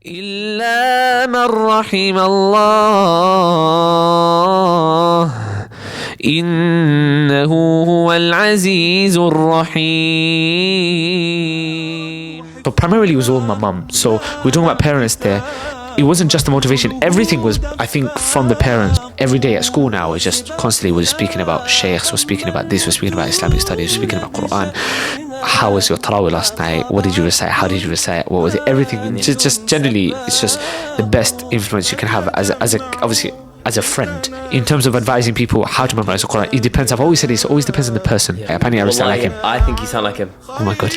إلا من رحم الله إنه هو العزيز الرحيم. So primarily it was all my mum. So we're talking about parents there. It wasn't just the motivation. Everything was, I think, from the parents. Every day at school now is just constantly we're speaking about sheikhs, we're speaking about this, we're speaking about Islamic studies, we're speaking about Qur'an. How was your tarawih last night? What did you recite? How did you recite? What was it? Everything. Just generally, it's just the best influence you can have as a friend in terms of advising people how to memorize the Qur'an. It depends. I've always said it always depends on the person. Yeah. Apparently I recite like him. I think you sound like him. Oh my god.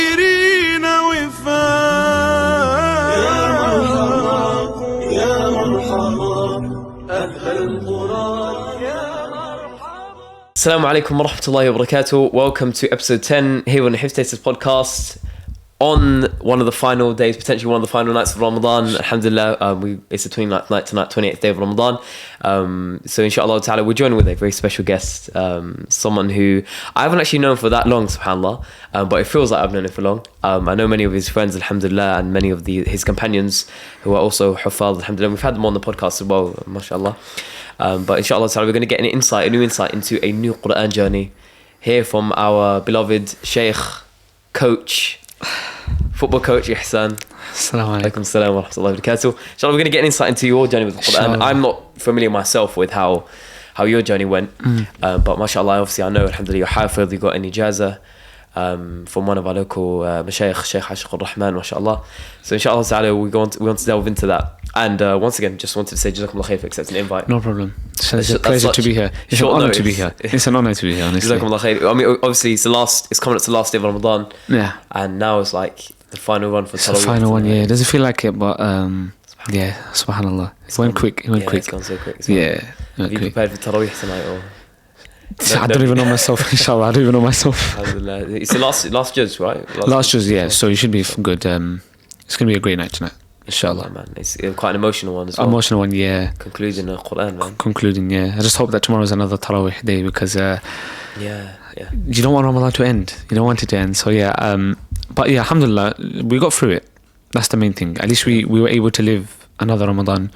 Assalamu alaikum wa rahmatullahi wa barakatuh. Welcome to episode 10 here on the Hifdh Dates podcast. On one of the final days, potentially one of the final nights of Ramadan, alhamdulillah, it's the 29th night tonight, 28th day of Ramadan. So inshallah ta'ala, we're joining with a very special guest, someone who I haven't actually known for that long, subhanAllah, but it feels like I've known him for long. I know many of his friends, alhamdulillah, and many of his companions who are also hufadh, alhamdulillah. We've had them on the podcast as well, mashallah. But inshallah ta'ala, we're going to get a new insight into a new Qur'an journey here from our beloved Shaykh, coach, football coach Ihsan. Assalamu alaikum. Assalamu wa rahmatullahi wa barakatuh. Inshallah, we're going to get an insight into your journey with the Qur'an. Sure. I'm not familiar myself with how your journey went, but mashallah, obviously I know, alhamdulillah, you're hafidh, you got an ijazah from one of our local mashayikh, Shaykh Ashiq al-Rahman, mashallah. So inshallah ta'ala, we want to delve into that. And once again, just wanted to say Jazakumullah khair for accepting the invite. No problem. It's a pleasure to be here. It's an honor to be here. It's an honor to be here, honestly. Jazakumullah khair. I mean, obviously, it's coming up to the last day of Ramadan. Yeah. And now it's like the final one for Tarawih. The final one, yeah. It doesn't feel like it, but yeah, subhanallah. It went quick. It's gone so quick. Yeah. Have you prepared for Tarawih tonight? Or? I don't even know myself, inshallah. I don't even know myself. Alhamdulillah. It's the last Juzz, right? Last Juzz, yeah. So you should be good. It's going to be a great night tonight, inshallah. Man. It's quite an emotional one as well. Emotional one, yeah. Concluding the Qur'an, man. Concluding, yeah. I just hope that tomorrow is another Tarawih day because yeah. You don't want Ramadan to end. You don't want it to end. So yeah, but yeah, alhamdulillah, we got through it. That's the main thing. At least we were able to live another Ramadan.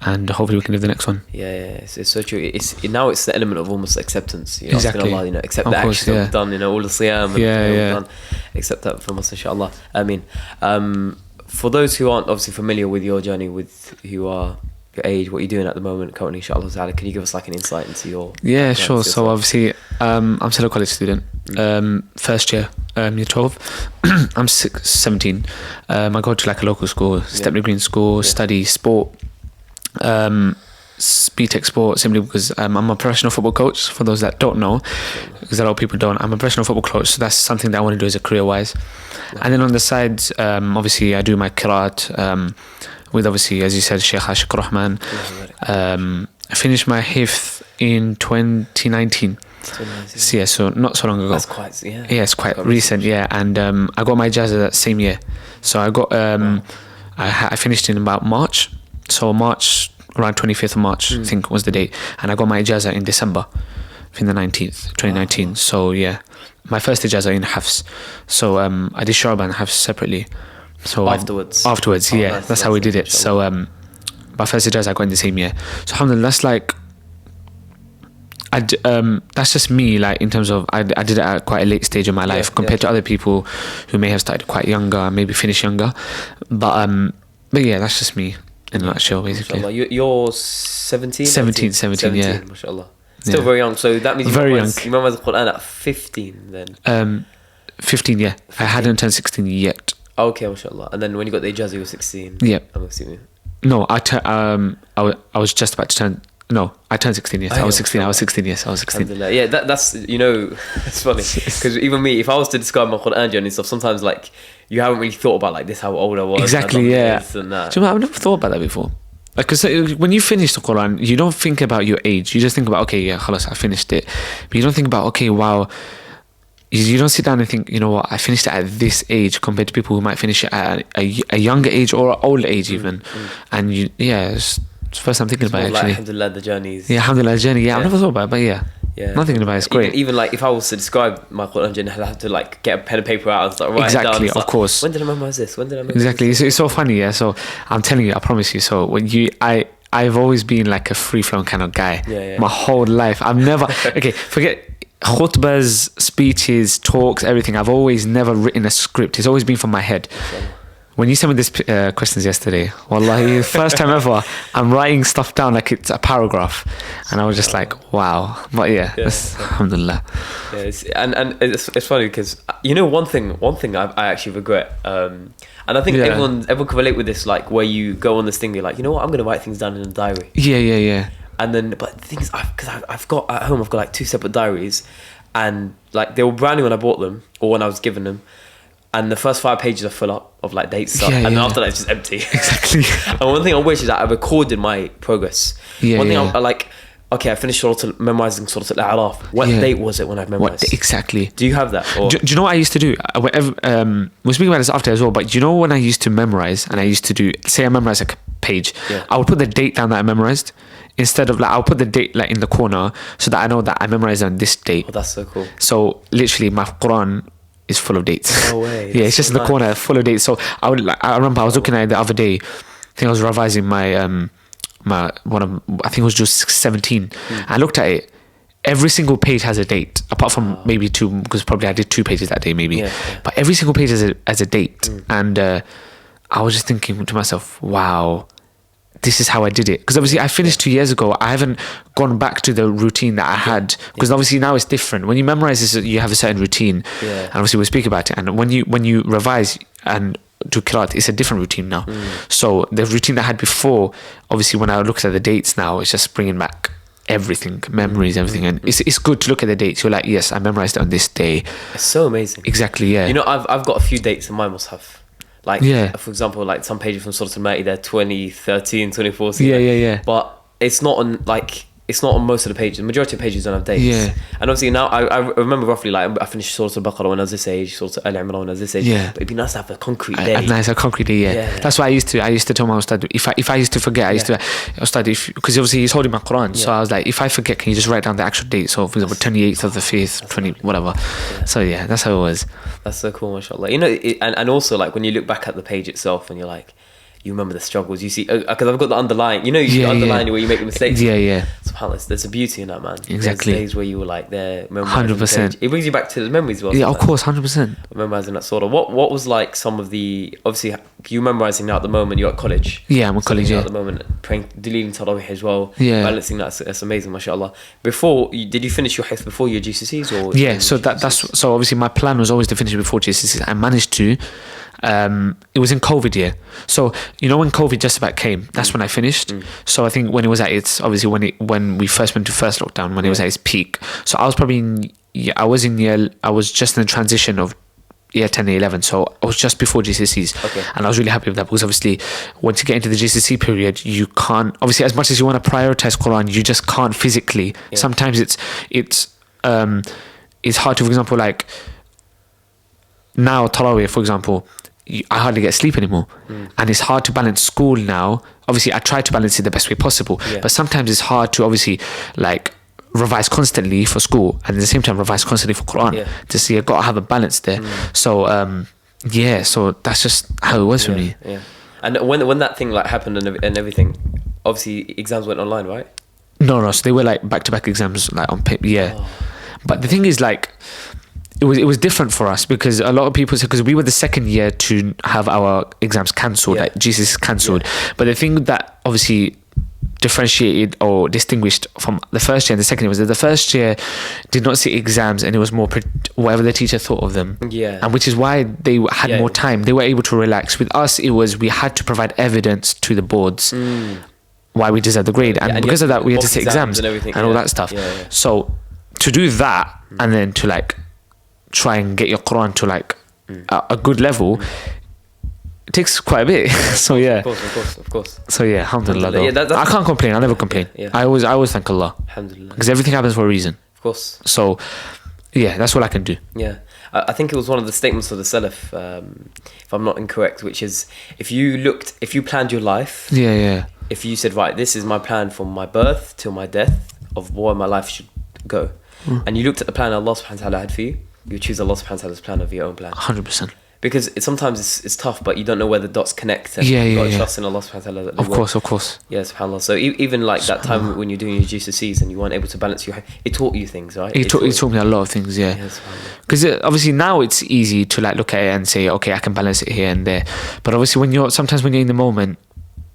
And hopefully we can live the next one. Yeah, it's so true. Now it's the element of almost acceptance. Exactly. Allah, accept the action that we've done, all the siyam and accept that from us, inshallah. I mean, for those who aren't obviously familiar with your journey, with who are your age, what you're doing at the moment currently, inshallah ta'ala, can you give us like an insight into your... Yeah, sure. So obviously, I'm still a college student, first year, year 12. I'm 17. I go to like a local school, Stepney Green School, study sport. BTEC sport, simply because I'm a professional football coach. For those that don't know, because a lot of people don't, I'm a professional football coach, so that's something that I want to do as a career wise. And then on the side, obviously I do my qira'at with, obviously, as you said, Shaykh Ashiq al-Rahman. I finished my hifdh in 2019. Yeah, so not so long ago. That's quite, it's quite recent, yeah. And I got my Ijazah that same year. So I got I finished in about March. So March, around 25th of March, I think was the date. And I got my Ijazah in December, in the 19th, 2019. Wow. So yeah, my first Ijazah in Hifdh. So I did Sharba and Hifdh separately. So afterwards, yeah, nice, that's how we did it. So my first Ijazah I got in the same year. So alhamdulillah, that's like, that's just me, like in terms of I did it at quite a late stage of my life compared to other people who may have started quite younger, maybe finished younger. But yeah, that's just me. In a nutshell, basically. You're 17? 17, yeah. Mashallah. Still very young, so that means you memorize the Qur'an at 15 then? 15, yeah. I hadn't turned 16 yet. Okay, mashallah. And then when you got the Ijazah, you were 16? Yep. I'm assuming. No, I was just about to turn... No, I turned 16, yes. I was 16, yes. I was 16. Yeah, that's, it's funny. Because even me, if I was to describe my Qur'an journey and stuff, sometimes like, you haven't really thought about like this, how old I was. Exactly, yeah. This and that. Do you know, I've never thought about that before. Like, because when you finish the Qur'an, you don't think about your age. You just think about, okay, yeah, khalas, I finished it. But you don't think about, okay, wow. You don't sit down and think, you know what, I finished it at this age compared to people who might finish it at a younger age or an older age even. And it's the first time thinking about it, actually. Like, alhamdulillah, the journey. Yeah, alhamdulillah, the journey. Yeah, I've never thought about it, but yeah. Yeah. Nothing about it's great. Even like if I was to describe my Qur'an journey, I'd have to like get a pen and paper out and start writing down. Exactly, It's of like, course. When did I memorize this? When did I memorize Exactly. this? It's so funny, yeah. So I'm telling you, I promise you. So when I've always been like a free flowing kind of guy. Yeah. My whole life. I've never okay, forget khutbahs, speeches, talks, everything. I've always never written a script. It's always been from my head. When you sent me this questions yesterday, wallahi, first time ever, I'm writing stuff down like it's a paragraph, and I was just like, wow. But that's, alhamdulillah. Yeah, it's funny because one thing I actually regret, and I think everyone can relate with this, like where you go on this thing, you're like, you know what, I'm gonna write things down in a diary. Yeah. And then, but the thing is, I've got at home, I've got like 2 separate diaries, and like they were brand new when I bought them or when I was given them. And the first 5 pages are full up of like dates stuff, and then after that it's just empty. Exactly. And one thing I wish is that I recorded my progress. One thing I like, okay, I finished memorising Surah Al-A'raf. What date was it when I memorised? Exactly. Do you have that? Or? Do you know what I used to do? We're speaking about this after as well, but do you know when I used to memorise and I used to do, say I memorised like a page, I would put the date down that I memorised. Instead of like, I'll put the date like in the corner so that I know that I memorised on this date. Oh, that's so cool. So literally my Qur'an is full of dates. No way. Yeah, it's just in the corner full of dates. So I remember I was looking at it the other day. I think I was revising my I think it was just 17. I looked at it. Every single page has a date, apart from maybe 2, because probably I did 2 pages that day maybe. But every single page has a date. And I was just thinking to myself, wow, this is how I did it. Because obviously I finished 2 years ago. I haven't gone back to the routine that I had, because obviously now it's different. When you memorize this, you have a certain routine, and obviously we'll speak about it. And when you revise and do qiraat, it's a different routine now. So the routine that I had before, obviously when I looked at the dates now, it's just bringing back everything, memories, everything. And it's good to look at the dates. You're like, yes, I memorized it on this day. It's so amazing. Exactly, yeah. I've got a few dates in my mushaf. Like, for example, like some pages from Surah Al-Ma'idah, they're 2013, 2014. Yeah. But it's not on most of the pages. The majority of pages don't have dates. Yeah. And obviously now I remember roughly, like I finished Surah Al-Baqarah when I was this age, Surah Al-Imran when I was this age. Yeah. But it'd be nice to have a concrete day. Nice, a concrete day, yeah. That's why I used to tell my ustad, if I used to forget, I used to, ustad, because obviously he's holding my Qur'an, so I was like, if I forget, can you just write down the actual date? So for example, 28th of the 5th, 20, whatever. So yeah, that's how it was. That's so cool, mashallah. And also like when you look back at the page itself and you're like, you remember the struggles you see, because I've got the underlying, you see the underlying where you make the mistakes. Yeah. SubhanAllah, there's a beauty in that, man. Exactly. There's days where you were like there, 100%. It brings you back to the memories as well. Yeah, of course, 100%. Memorizing that sort of. What was like some of the, obviously you memorizing now at the moment, you're at college. Yeah, I'm at college, at the moment, deleting Tarawih as well. Yeah. Balancing that's amazing, mashallah. Did you finish your hifdh before your GCSEs or? Yeah, so so obviously my plan was always to finish before GCSEs. I managed to. It was in COVID year, so when COVID just about came, that's when I finished. So I think when it was at its, obviously when we first went to first lockdown, when it was at its peak, so I was probably I was just in the transition of year 10 and 11, so I was just before GCSEs. And I was really happy with that, because obviously once you get into the GCSE period, you can't, obviously as much as you want to prioritize Qur'an, you just can't physically. Sometimes it's hard to, for example, like now Tarawih, for example, I hardly get sleep anymore, and it's hard to balance school now. Obviously I try to balance it the best way possible, but sometimes it's hard to obviously like revise constantly for school and at the same time revise constantly for Qur'an. Just you've got to have a balance there. So so that's just how it was for me. And when that thing like happened and everything, obviously exams went online, right? No, so they were like back-to-back exams, like on paper. But the thing is, like, it was different for us, because a lot of people said, because we were the second year to have our exams cancelled, like GCSE cancelled. But the thing that obviously differentiated or distinguished from the first year and the second year was that the first year did not see exams, and it was more whatever the teacher thought of them, and which is why they had more time. They were able to relax. With us, it was we had to provide evidence to the boards why we deserved the grade, and because of that we had to take exams and all that stuff. So to do that and then to like try and get your Qur'an to like a good level, it takes quite a bit. So Of course. So yeah, alhamdulillah. I can't complain. I never complain. I always thank Allah, alhamdulillah, because everything happens for a reason. Of course. So yeah, that's all I can do. I think it was one of the statements of the Salaf, if I'm not incorrect, which is if you planned your life, if you said, right, this is my plan from my birth till my death of where my life should go, and you looked at the plan Allah subhanahu wa ta'ala had for you, you would choose Allah subhanahu wa ta'ala's plan over your own plan. 100%. Because sometimes it's tough, but you don't know where the dots connect. And you've got to trust in Allah subhanahu wa ta'ala. That they work. Of course. Yeah, subhanAllah. So even like that time when you're doing your GCSEs and you weren't able to balance it taught you things, right? It taught me a lot of things, yeah. Because obviously now it's easy to like look at it and say, okay, I can balance it here and there. But obviously sometimes when you're in the moment,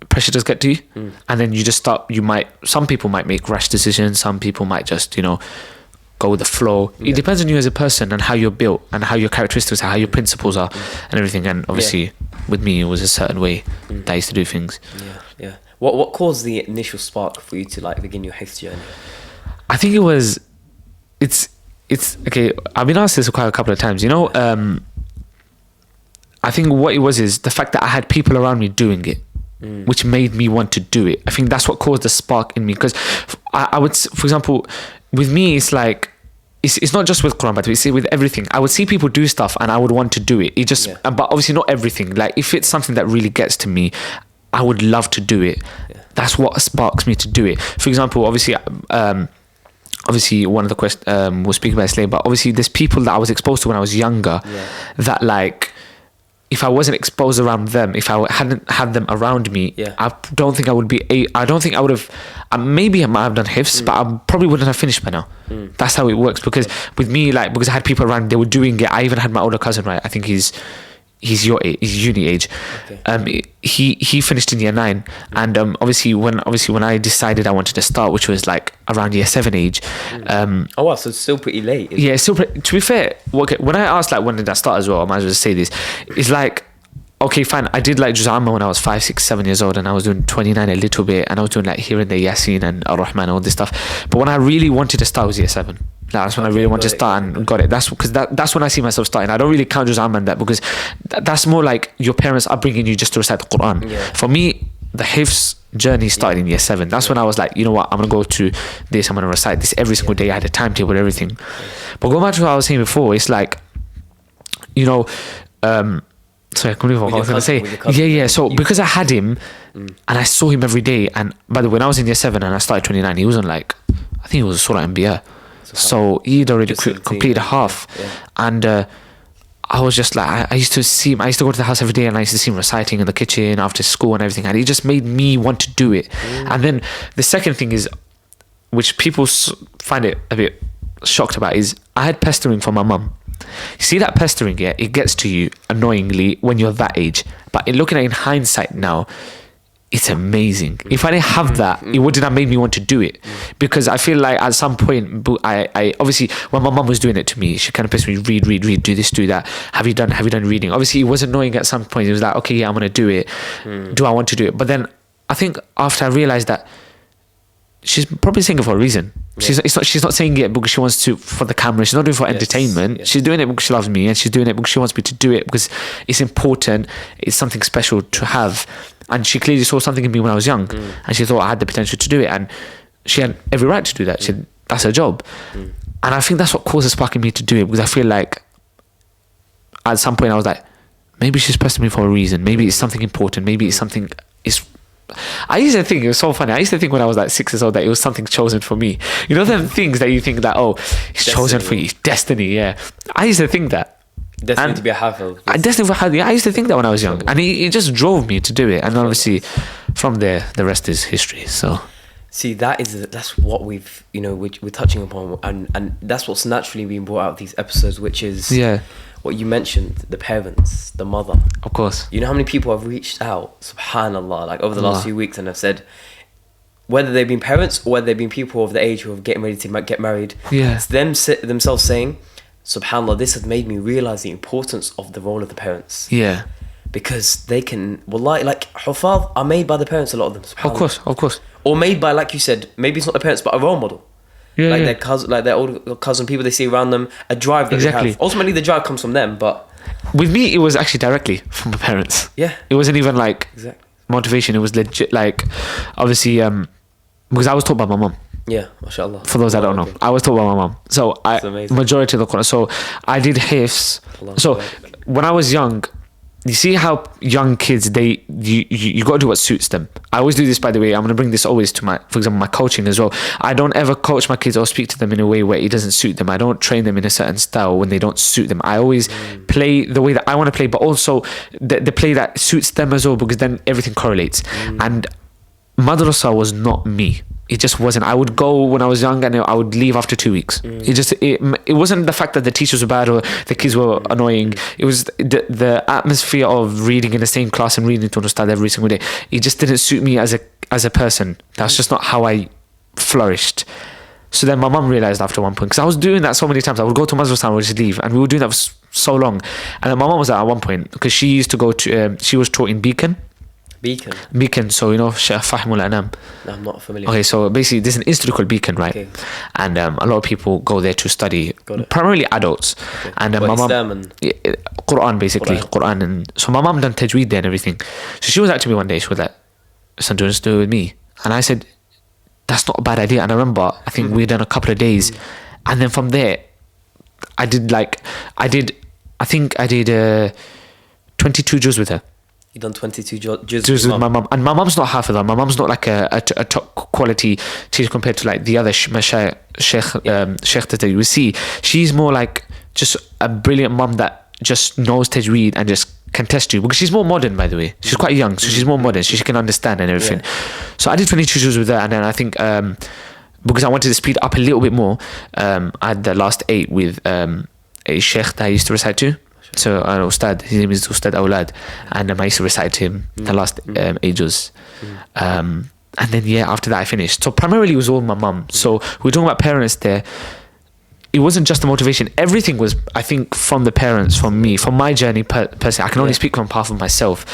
pressure does get to you, and then you just start. Some people might make rash decisions. Some people might just, go with the flow. It depends on you as a person and how you're built and how your characteristics are, how your principles are, and everything. And obviously, with me, it was a certain way that I used to do things. Yeah. What caused the initial spark for you to like begin your hifdh journey? I think it was. It's okay. I've been asked this quite a couple of times. I think what it was is the fact that I had people around me doing it. Which made me want to do it. I think that's what caused the spark in me, because I would, for example, with me, it's like it's not just with Quran, but it's with everything. I would see people do stuff and I would want to do it. But obviously not everything. Like if it's something that really gets to me, I would love to do it. That's what sparks me to do it. For example, obviously one of the questions was speaking about Islam, but obviously there's people that I was exposed to when I was younger that like, if I wasn't exposed around them, if I hadn't had them around me, I don't think I would have, maybe I might have done hifdh, but I probably wouldn't have finished by now. That's how it works, because with me, like, because I had people around, they were doing it. I even had my older cousin, right? I think he's your age, he's uni age. He finished in year 9, and obviously when I decided I wanted to start, which was like around year 7 age. Oh wow, so it's still pretty late. Yeah, it's still to be fair, when I asked like when did I start as well, I might as well say this. It's like, okay, fine, I did like Juzz when I was 5, 6, 7 years old, and I was doing 29 a little bit, and I was doing like here and there Yasin and Ar-Rahman and all this stuff. But when I really wanted to start was year 7. That's when I really wanted to start and got it. That's because that's when I see myself starting. I don't really count Juzz and that, because that's more like your parents are bringing you just to recite the Qur'an. For me, the hifdh journey started in year 7. That's when I was like, you know what, I'm gonna go to this, I'm gonna recite this every single day. I had a timetable, everything. But going back to what I was saying before, it's like, sorry, I couldn't remember what I was going to say. Yeah. So because I had him and I saw him every day, and by the way, when I was in year 7 and I started 29, he was on like, I think it was Surah Ad-Dukhan. So he'd already completed half. And I was just like, I used to see him, I used to go to the house every day, and I used to see him reciting in the kitchen after school and everything. And it just made me want to do it. And then the second thing is, which people find it a bit shocked about, is I had pestering from my mum. You see that pestering, it gets to you annoyingly when you're that age, but looking at it in hindsight now, it's amazing. If I didn't have that, it wouldn't have made me want to do it, because I feel like at some point, I obviously when my mum was doing it to me, she kind of pissed me, read, do this, do that. Have you done reading? Obviously, it was annoying at some point. It was like, okay, yeah, I'm gonna do it. Do I want to do it? But then I think after I realized that she's probably saying it for a reason. She's not saying it because she wants to for the camera. She's not doing it for entertainment. She's doing it because she loves me, and she's doing it because she wants me to do it because it's important. It's something special to have, and she clearly saw something in me when I was young, and she thought I had the potential to do it, and she had every right to do that. That's her job, and I think that's what caused a spark in me to do it, because I feel like at some point I was like, maybe she's pressing me for a reason. Maybe it's something important. Maybe it's something. I used to think, it was so funny, I used to think when I was like 6 years old that it was something chosen for me. You know them things that you think that, it's chosen for you, destiny, yeah. I used to think that. Destiny to be a hafidh. I used to think that when I was young, and it just drove me to do it, and obviously from there the rest is history. So see, that's what we're touching upon, and that's what's naturally being brought out of these episodes, which is what you mentioned, the parents, the mother. Of course. You know how many people have reached out, subhanallah, like over the last few weeks, and have said, whether they've been parents or whether they've been people of the age who are getting ready to get married, it's them themselves saying, subhanallah, this has made me realise the importance of the role of the parents. Yeah. Because they can, like hufadh are made by the parents, a lot of them. Of course. Or made by, like you said, maybe it's not the parents, but a role model. Their cousin, like their older cousin, people they see around them, a drive that they have. Ultimately, the drive comes from them, but with me, it was actually directly from my parents. Yeah, it wasn't even like motivation. It was legit, like obviously, because I was taught by my mum. Yeah, mashallah. For those that don't know, I was taught by my mum. So majority of the Qur'an. So I did hifdh. So when I was young, you see how young kids, you got to do what suits them. I always do this, by the way. I'm going to bring this always to for example, my coaching as well. I don't ever coach my kids or speak to them in a way where it doesn't suit them. I don't train them in a certain style when they don't suit them. I always play the way that I want to play, but also the play that suits them as well, because then everything correlates. And madrasa was not me. It just wasn't. I would go when I was young and I would leave after 2 weeks. It wasn't the fact that the teachers were bad or the kids were annoying. It was the atmosphere of reading in the same class and reading to an ustad every single day. It just didn't suit me as a person. That's just not how I flourished. So then my mum realised after one point, because I was doing that so many times. I would go to madrasa and I would just leave, and we were doing that for so long. And then my mum was at one point, because she used to go to, she was taught in Beacon. Beacon, so you know Sheikh Fahimul Anam. No, I'm not familiar. Okay, so basically there's an institute called Beacon, right? Okay. And a lot of people go there to study, primarily adults. Okay. And my mum, Qur'an basically, Qur'an. And so my mum done tajweed there and everything. So she was out to me one day, she was like, son, do you want to do it with me? And I said, that's not a bad idea. And I remember, I think we'd done a couple of days. And then from there, I did 22 juz with her. You done 22 juz with my mum, and my mum's not half of that. My mum's not like a top quality teacher compared to like the other sheikh that you will see. She's more like just a brilliant mum that just knows tajweed and just can test you, because she's more modern, by the way. She's quite young, so she's more modern, so she can understand and everything. So I did 22 juz with her, and then I think because I wanted to speed up a little bit more, I had the last 8 with a sheikh that I used to recite to. So an ustad, his name is Ustad Awlad, and I used to recite to him the last 8 juz. And then after that I finished. So primarily it was all my mum. So we're talking about parents there. It wasn't just the motivation. Everything was, I think, from the parents, from me, from my journey personally. I can only speak on behalf of myself.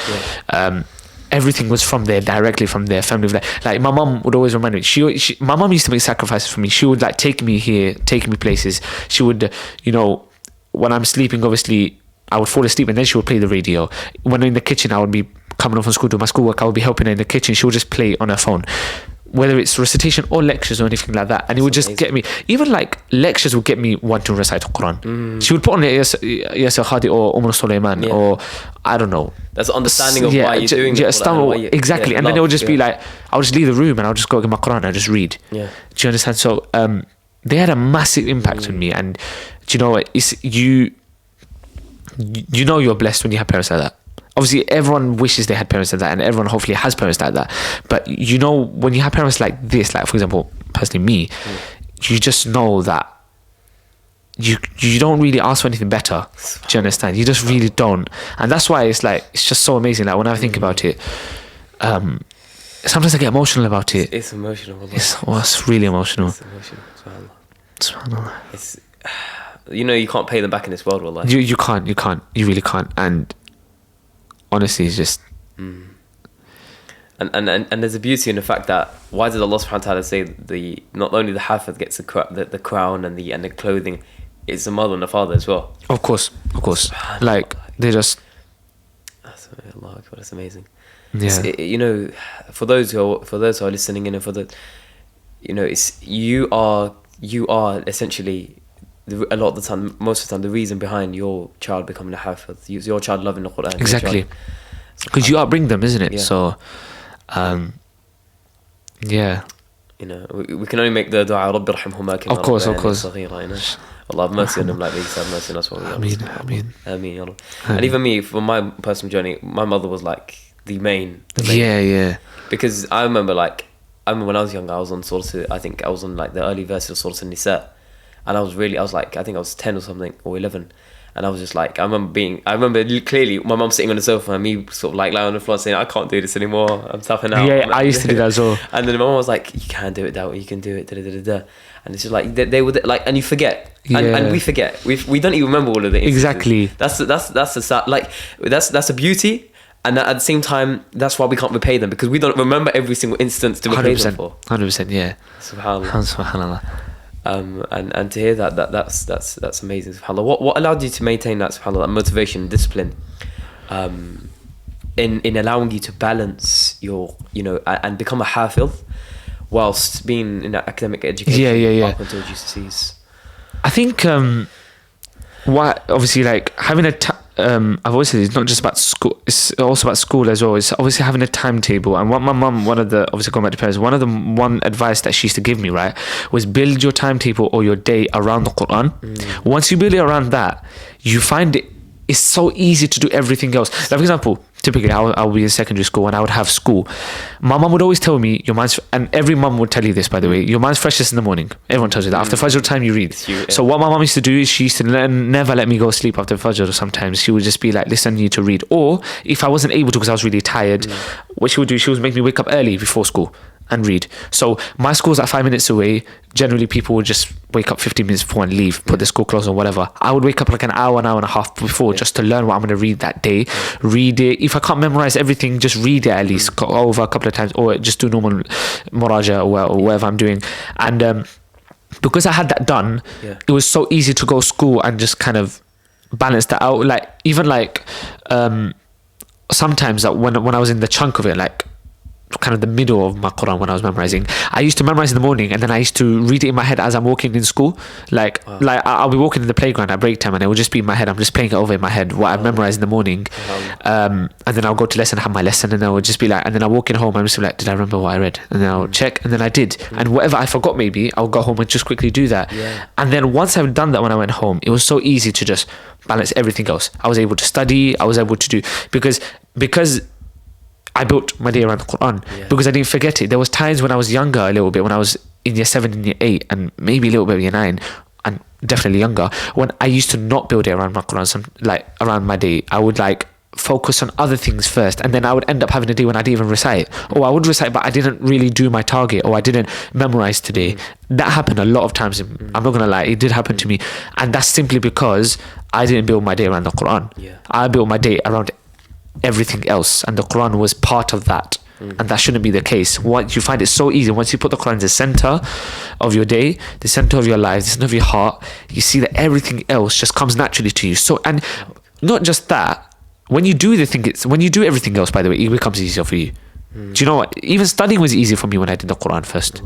Everything was from there, directly from their family. Like my mum would always remind me. My mum used to make sacrifices for me. She would like take me here, take me places. She would, when I'm sleeping, obviously, I would fall asleep and then she would play the radio. When in the kitchen, I would be coming off from school to my schoolwork. I would be helping her in the kitchen. She would just play on her phone, whether it's recitation or lectures or anything like that. And it would just get me. Even like lectures would get me want to recite the Qur'an. She would put on Yasir Khadi or Sulaiman or I don't know. That's an understanding of why you're doing it. Exactly. And then it would just be like, I would just leave the room and I would just go get my Qur'an and I just read. Do you understand? So they had a massive impact on me. And do you know what? You know you're blessed when you have parents like that. Obviously, everyone wishes they had parents like that, and everyone hopefully has parents like that. But when you have parents like this, like for example, personally me, you just know that you don't really ask for anything better. Do you understand? You just really don't, and that's why it's just so amazing. Like when I think about it, sometimes I get emotional about it. It's emotional. It's really emotional. It's emotional. SubhanAllah. It's you can't pay them back in this world, wallah. You can't. You really can't. And honestly, it's just. And there's a beauty in the fact that why did Allah subhanahu wa ta'ala say not only the hafidh gets the crown and the clothing, it's the mother and the father as well. Of course. Like they just. That's amazing. Yeah. For those who are listening in, and for the, it's you are essentially. A lot of the time, most of the time, the reason behind your child becoming a hafidh, your child loving the Qur'an. Exactly. Because you upbring them, isn't it? Yeah. So, yeah. We can only make the dua, Rabbi rahimhuma kama rabbayani saghira, Allah have mercy on them like these, have mercy on us. Ameen. And even me, for my personal journey, my mother was like the main. Yeah. Because I remember when I was young, I was on like the early verses of Surah An-Nisa. And I think I was 10 or something, or 11. And I was just like, I remember clearly my mum sitting on the sofa and me sort of like lying on the floor saying, I can't do this anymore, I'm tapping out. Yeah, I used to do that as well. And then my mum was like, you can do it, Dawah, you can do it, da-da-da-da-da. And it's just like, they would like, and you forget. And we forget. We don't even remember all of the instances. Exactly. That's a beauty. And at the same time, that's why we can't repay them, because we don't remember every single instance to repay them for. 100%, yeah. SubhanAllah. And to hear that's amazing, subhanAllah. What allowed you to maintain that, subhanAllah, that motivation, discipline, in allowing you to balance your, and become a hafidh whilst being in academic education up until GCSEs? I think obviously like having I've always said it's not just about school, it's also about school as well. It's obviously having a timetable. And what my mum, obviously going back to parents, one advice that she used to give me, right, was build your timetable or your day around the Qur'an. Once you build it around that, you find it's so easy to do everything else. Like, for example, typically I'll be in secondary school and I would have school. My mum would always tell me, your mind's, and every mum would tell you this, by the way, your mind's freshest in the morning. Everyone tells you that. After Fajr time, you read. So what my mum used to do is she used to never let me go sleep after Fajr. Sometimes she would just be like, listen, you need to read. Or if I wasn't able to because I was really tired, what she would do, she would make me wake up early before school and read. So my school's at 5 minutes away. Generally people would just wake up 15 minutes before and leave, put their school clothes or whatever. I would wake up like an hour and a half before just to learn what I'm going to read that day. Read it. If I can't memorize everything, just read it at least over a couple of times, or just do normal muraja or whatever I'm doing. And because I had that done, it was so easy to go to school and just kind of balance that out. Like even like sometimes that when I was in the chunk of it, like kind of the middle of my Qur'an when I was memorizing, I used to memorize in the morning and then I used to read it in my head as I'm walking in school. Like I'll be walking in the playground at break time and it will just be in my head. I'm just playing it over in my head what I memorized in the morning. And then I'll go to lesson, have my lesson, and I would just be like, and then I'm walking home, I'm just like, did I remember what I read? And then I'll check, and then I did. And whatever I forgot, maybe I'll go home and just quickly do that. And then once I've done that, when I went home, it was so easy to just balance everything else. I was able to study, I was able to do, because I built my day around the Qur'an, because I didn't forget it. There was times when I was younger a little bit, when I was in year 7 and year 8 and maybe a little bit of year 9 and definitely younger, when I used to not build it around my Qur'an, like around my day. I would like focus on other things first, and then I would end up having a day when I didn't even recite, or I would recite but I didn't really do my target, or I didn't memorize today. That happened a lot of times. I'm not gonna lie, it did happen to me, and that's simply because I didn't build my day around the Qur'an. I built my day around everything else, and the Qur'an was part of that. And that shouldn't be the case. Once you find it so easy, once you put the Qur'an in the center of your day, the center of your life, the center of your heart, you see that everything else just comes naturally to you. So, and not just that, when you do everything else, by the way, it becomes easier for you. Do you know what? Even studying was easier for me when I did the Qur'an first.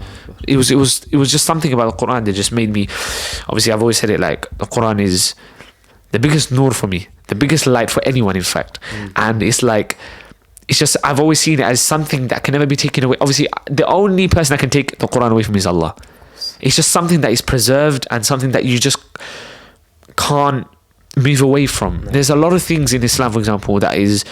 It was just something about the Qur'an that just made me, obviously I've always said it, like the Qur'an is the biggest nur for me, the biggest light for anyone, in fact. And it's like, it's just, I've always seen it as something that can never be taken away. Obviously, the only person that can take the Qur'an away from me is Allah. It's just something that is preserved and something that you just can't move away from. There's a lot of things in Islam, for example, that is,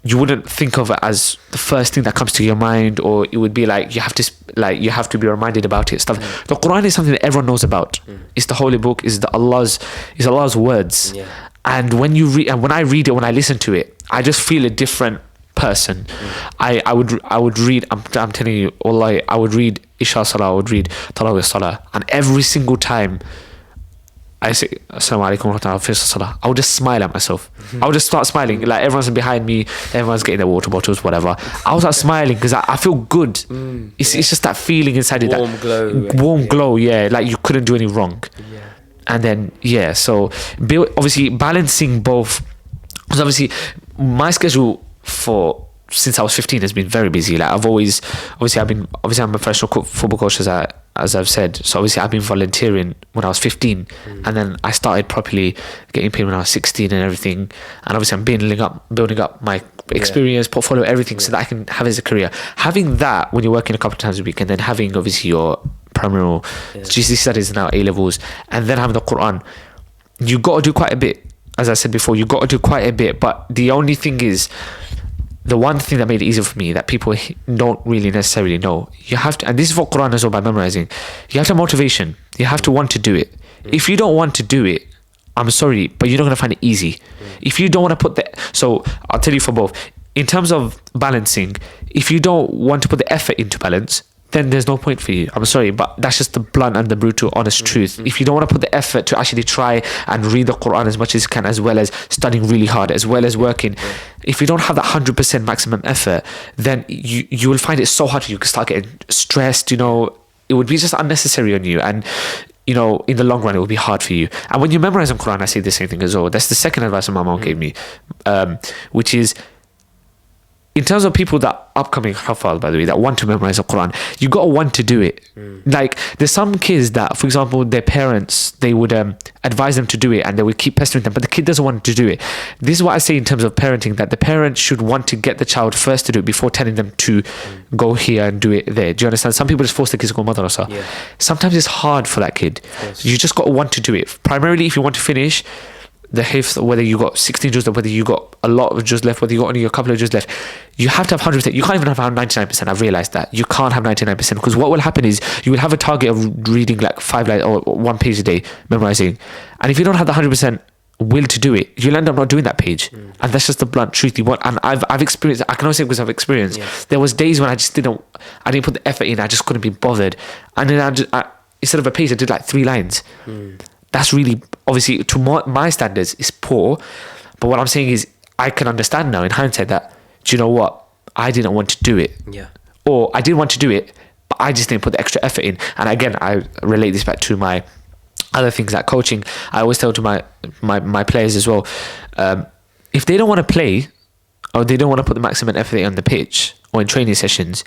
you wouldn't think of it as the first thing that comes to your mind, or it would be like you have to be reminded about it. Stuff. The Qur'an is something that everyone knows about. It's the holy book. It's Allah's words. And when you read, and when I read it, when I listen to it, I just feel a different person. I would read. I'm telling you, wallahi, I would read Isha Salah. I would read Tarawih Salah, and every single time I say Assalamu alaikum wa rahmatullahi Salah, I would just smile at myself. I would just start smiling, like everyone's behind me, everyone's getting their water bottles, whatever. I was start smiling because I feel good. It's just that feeling inside it, warm glow, yeah, like you couldn't do any wrong. And then so obviously balancing both, because obviously my schedule since I was 15 has been very busy. Like I'm a professional football coach, as I've said. So obviously I've been volunteering when I was 15, and then I started properly getting paid when I was 16 and everything. And obviously I'm building up my experience, portfolio, everything, so that I can have it as a career. Having that when you're working a couple of times a week, and then having obviously your primary GCSE studies, now A levels, and then having the Qur'an, you got to do quite a bit. As I said before, you got to do quite a bit. But the only thing is, the one thing that made it easier for me that people don't really necessarily know, you have to, and this is what Qur'an is all about, memorizing, you have to have motivation. You have to want to do it. If you don't want to do it, I'm sorry, but you're not going to find it easy. If you don't want to so I'll tell you for both. In terms of balancing, if you don't want to put the effort into balance, then there's no point for you. I'm sorry, but that's just the blunt and the brutal honest truth. If you don't want to put the effort to actually try and read the Qur'an as much as you can, as well as studying really hard, as well as working, if you don't have that 100% maximum effort, then you will find it so hard. You can start getting stressed, it would be just unnecessary on you, and in the long run it will be hard for you. And when you memorize on Qur'an, I say the same thing as well. That's the second advice my mom gave me, which is, in terms of people that upcoming hafal, by the way, that want to memorize the Quran, you got to want to do it. Like there's some kids that, for example, their parents, they would advise them to do it and they would keep pestering them, but the kid doesn't want to do it. This is what I say in terms of parenting, that the parent should want to get the child first to do it before telling them to go here and do it there. Do you understand? Some people just force their kids to go madrasa. Yeah. Sometimes it's hard for that kid. You just got to want to do it. Primarily, if you want to finish the hifdh, whether you got 16 juzz left, whether you got a lot of juzz left, whether you got only a couple of juzz left, you have to have 100%. You can't even have 99%. I've realized that you can't have 99%, because what will happen is you will have a target of reading like 5 lines or 1 page a day, memorizing, and if you don't have the 100% will to do it, you'll end up not doing that page. And that's just the blunt truth. You want, and I've experienced, I can only say because I've experienced, there was days when I didn't put the effort in, I just couldn't be bothered, and then instead of a page I did like 3 lines. That's really, obviously, to my standards, is poor. But what I'm saying is, I can understand now in hindsight that, do you know what? I didn't want to do it. Yeah. Or I didn't want to do it, but I just didn't put the extra effort in. And again, I relate this back to my other things like coaching. I always tell to my players as well, if they don't want to play, or they don't want to put the maximum effort on the pitch or in training sessions,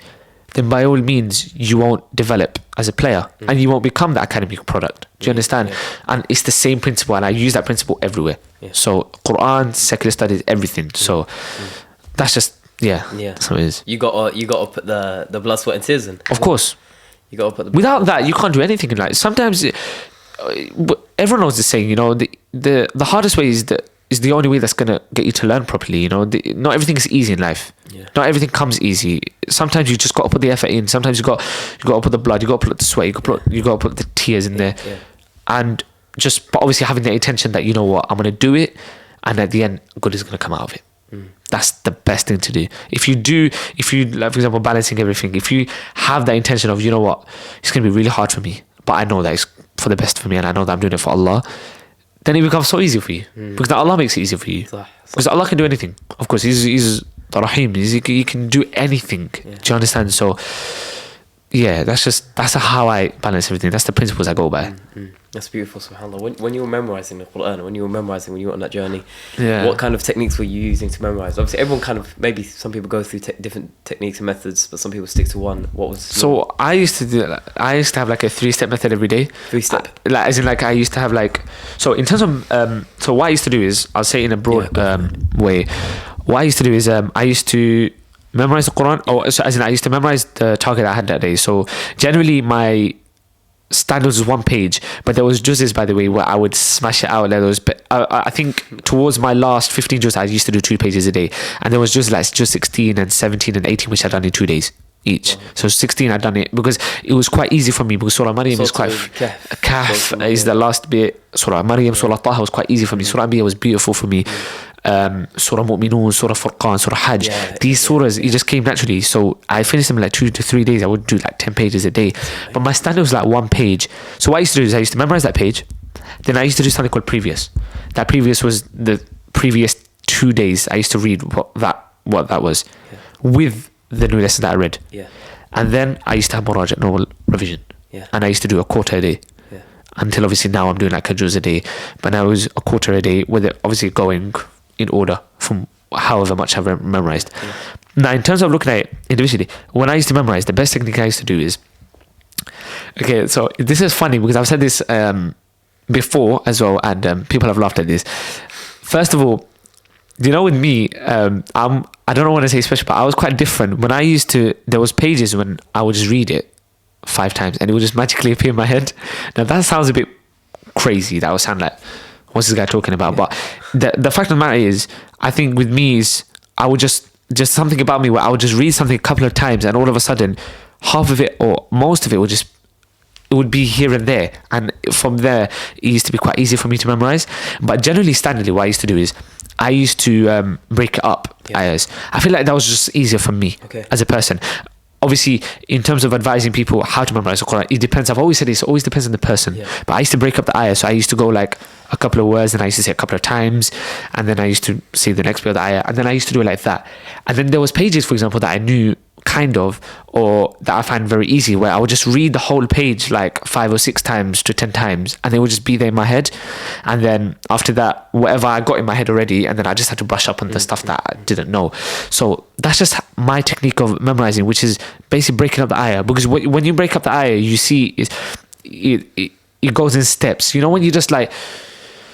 then by all means you won't develop as a player and you won't become the academic product. Do you understand? And it's the same principle, and I use that principle everywhere. So Qur'an, secular studies, everything. So that's just that's what it is. You gotta put the blood, sweat and tears in. Of course. You gotta put the without that you can't do anything in life. Sometimes everyone knows the saying, you know, the hardest way is the only way that's gonna get you to learn properly. You know, not everything is easy in life. Not everything comes easy. Sometimes you just got to put the effort in. Sometimes you got to put the blood. You got to put the sweat. You got to put the tears in there. And just, but obviously having the intention that, you know what, I'm gonna do it, and at the end, good is gonna come out of it. That's the best thing to do. If you like, for example, balancing everything, if you have that intention of, you know what, it's gonna be really hard for me, but I know that it's for the best for me, and I know that I'm doing it for Allah, then it becomes so easy for you, because Allah makes it easy for you. Because Allah can do anything. Of course, He's Rahim. He can do anything. Do you understand? So, that's how I balance everything. That's the principles I go by. That's beautiful, subhanAllah. When you were memorising the Qur'an, when you were on that journey, what kind of techniques were you using to memorise? Obviously, everyone kind of, maybe some people go through different techniques and methods, but some people stick to one. What was... So I used to have like a 3-step method every day. 3-step? Like, as in, like, I used to have like... So in terms of... so what I used to do is, I'll say it in a broad way. What I used to do is, I used to memorize the Quran, I used to memorize the target I had that day. So generally my standards was 1 page, but there was juzzes, by the way, where I would smash it out. Like those, I think towards my last 15 juzz, I used to do 2 pages a day, and there was just like just 16 and 17 and 18, which I'd done in 2 days each. So 16 I'd done it because it was quite easy for me, because Surah Maryam is quite... Kahf is the last bit. Surah Maryam, Surah Taha was quite easy for me. Surah Anbiya was beautiful for me. Surah Mu'minun, Surah Furqan, Surah Hajj, these surahs, it just came naturally. So I finished them in like 2 to 3 days. I would do like 10 pages a day, but my standard was like 1 page. So what I used to do is I used to memorize that page, then I used to do something called previous. That previous was the previous 2 days. I used to read what that was with the new lesson that I read, and then I used to have muraja, normal revision, and I used to do a quarter a day. Until obviously now I'm doing like a juzz a day, but now it was a quarter a day, with it obviously going in order from however much I've memorized. Now, in terms of looking at it individually, when I used to memorize, the best technique I used to do is, okay, so this is funny because I've said this before as well, and people have laughed at this. First of all, you know, with me, I don't want to say special, but I was quite different. When I used to, there was pages when I would just read it 5 times and it would just magically appear in my head. Now that sounds a bit crazy. That would sound like, what's this guy talking about? But the fact of the matter is, I think with me is, I would just something about me where I would just read something a couple of times and all of a sudden half of it or most of it would be here and there, and from there it used to be quite easy for me to memorize. But generally, standardly, what I used to do is I used to break it up ayahs. I feel like that was just easier for me as a person. Obviously, in terms of advising people how to memorize the Quran, it depends. I've always said it always depends on the person. But I used to break up the ayah. So I used to go like a couple of words, and I used to say a couple of times, and then I used to say the next bit of the ayah, and then I used to do it like that. And then there was pages, for example, that I knew kind of, or that I find very easy, where I would just read the whole page like 5 or 6 times to 10 times, and they would just be there in my head. And then after that, whatever I got in my head already, and then I just had to brush up on the stuff that I didn't know. So that's just my technique of memorizing, which is basically breaking up the ayah. Because when you break up the ayah, you see it goes in steps. You know, when you just like,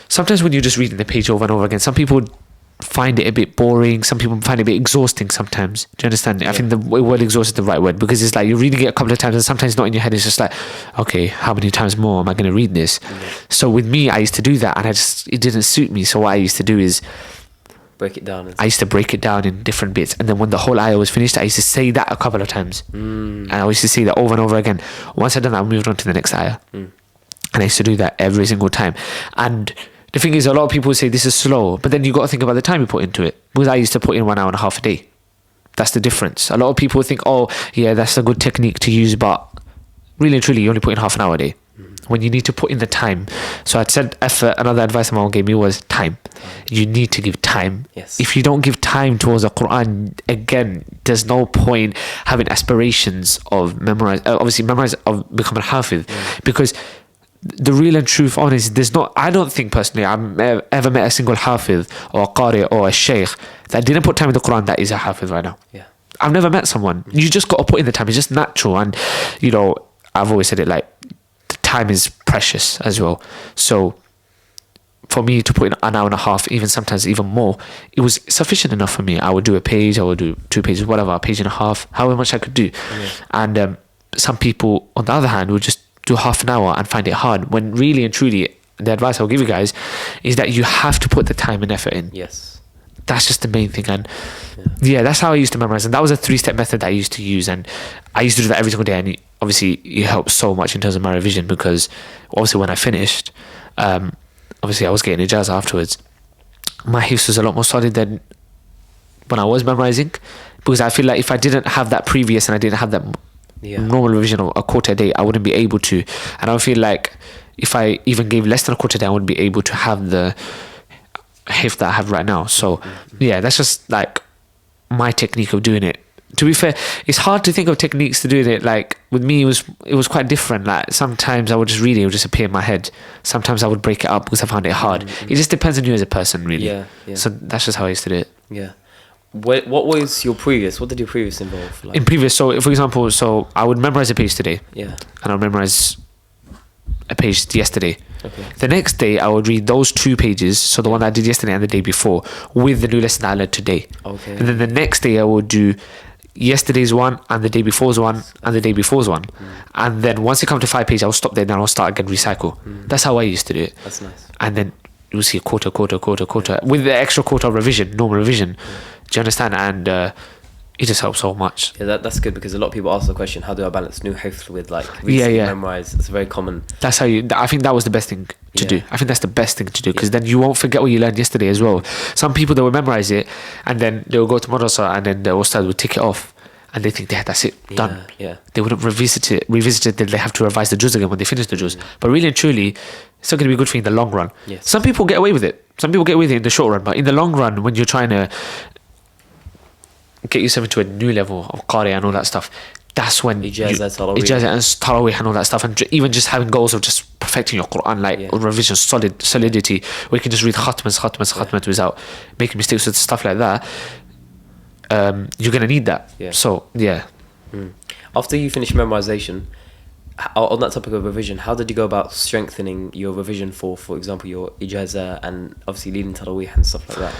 sometimes when you're just reading the page over and over again, some people find it a bit boring, some people find it a bit exhausting sometimes. Do you understand? I think the word exhaust is the right word, because it's like you're reading it a couple of times and sometimes not in your head. It's just like, okay, how many times more am I going to read this? So with me, I used to do that, and it didn't suit me. So what I used to do is break it down. I used to break it down in different bits, and then when the whole ayah was finished, I used to say that a couple of times, and I used to say that over and over again. Once I'd done that, I moved on to the next ayah, and I used to do that every single time. And the thing is, a lot of people say this is slow, but then you got to think about the time you put into it. Because I used to put in 1 hour and a half a day. That's the difference. A lot of people think, oh yeah, that's a good technique to use, but really and truly, you only put in half an hour a day. When you need to put in the time. So I'd said effort. Another advice my mom gave me was time. You need to give time. Yes. If you don't give time towards the Qur'an, again, there's no point having aspirations of memorize of becoming Hafidh, because the real and truth honest, I don't think personally I've ever met a single Hafidh or a Qari or a Shaykh that didn't put time in the Qur'an that is a Hafidh right now. Yeah. I've never met someone. You just got to put in the time. It's just natural. And you know, I've always said it, like, the time is precious as well. So for me to put in 1 hour and a half, even sometimes even more, it was sufficient enough for me. I would do a page, I would do 2 pages, whatever, a page and a half, however much I could do. And some people on the other hand would just do half an hour and find it hard, when really and truly the advice I'll give you guys is that you have to put the time and effort in. Yes. That's just the main thing. And yeah, that's how I used to memorize, and that was a 3-step method that I used to use, and I used to do that every single day. And obviously it helped so much in terms of my revision, because obviously when I finished, obviously I was getting ijazah afterwards. My hifdh was a lot more solid than when I was memorizing, because I feel like if I didn't have that previous and I didn't have that normal revision of a quarter a day, I wouldn't be able to. And I feel like if I even gave less than a quarter a day, I wouldn't be able to have the hifdh that I have right now. So yeah, that's just like my technique of doing it. To be fair, it's hard to think of techniques to doing it. Like with me, it was quite different. Like sometimes I would just read it would just appear in my head. Sometimes I would break it up because I found it hard. It just depends on you as a person, really. Yeah. So that's just how I used to do it. Yeah. What was your previous? What did your previous involve? Like? In previous, so for example, I would memorize a page today. Yeah. And I would memorize a page yesterday. Okay. The next day I would read those 2 pages, so the one that I did yesterday and the day before, with the new lesson that I learned today. Okay. And then the next day I would do yesterday's one and the day before's one and the day before's one. And then once it comes to 5 pages, I'll stop there and then I'll start again, recycle. That's how I used to do it. That's nice. And then you'll see a quarter with the extra quarter of revision, normal revision. Do you understand? And it just helps so much. Yeah, that's good, because a lot of people ask the question, how do I balance new hifdh with like recently memorize? It's very common. That's how I think that was the best thing to do. I think that's the best thing to do, because then you won't forget what you learned yesterday as well. Some people, they will memorize it and then they'll go to madrasa and then the ustad will tick it off and they think, yeah, that's it, done. Yeah. They wouldn't revisit it, then they have to revise the Juzz again when they finish the Juzz. But really and truly, it's not going to be good for you in the long run. Yes. Some people get away with it. Some people get away with it in the short run, but in the long run, when you're trying to get yourself into a new level of Qari and all that stuff, that's when Ijazah and Tarawih and all that stuff, and even just having goals of just perfecting your Qur'an, like revision, solidity, where you can just read khatmas without making mistakes with stuff like that. You're going to need that. So After you finish memorization, on that topic of revision, how did you go about strengthening your revision for example, your Ijazah and obviously leading Tarawih and stuff like that?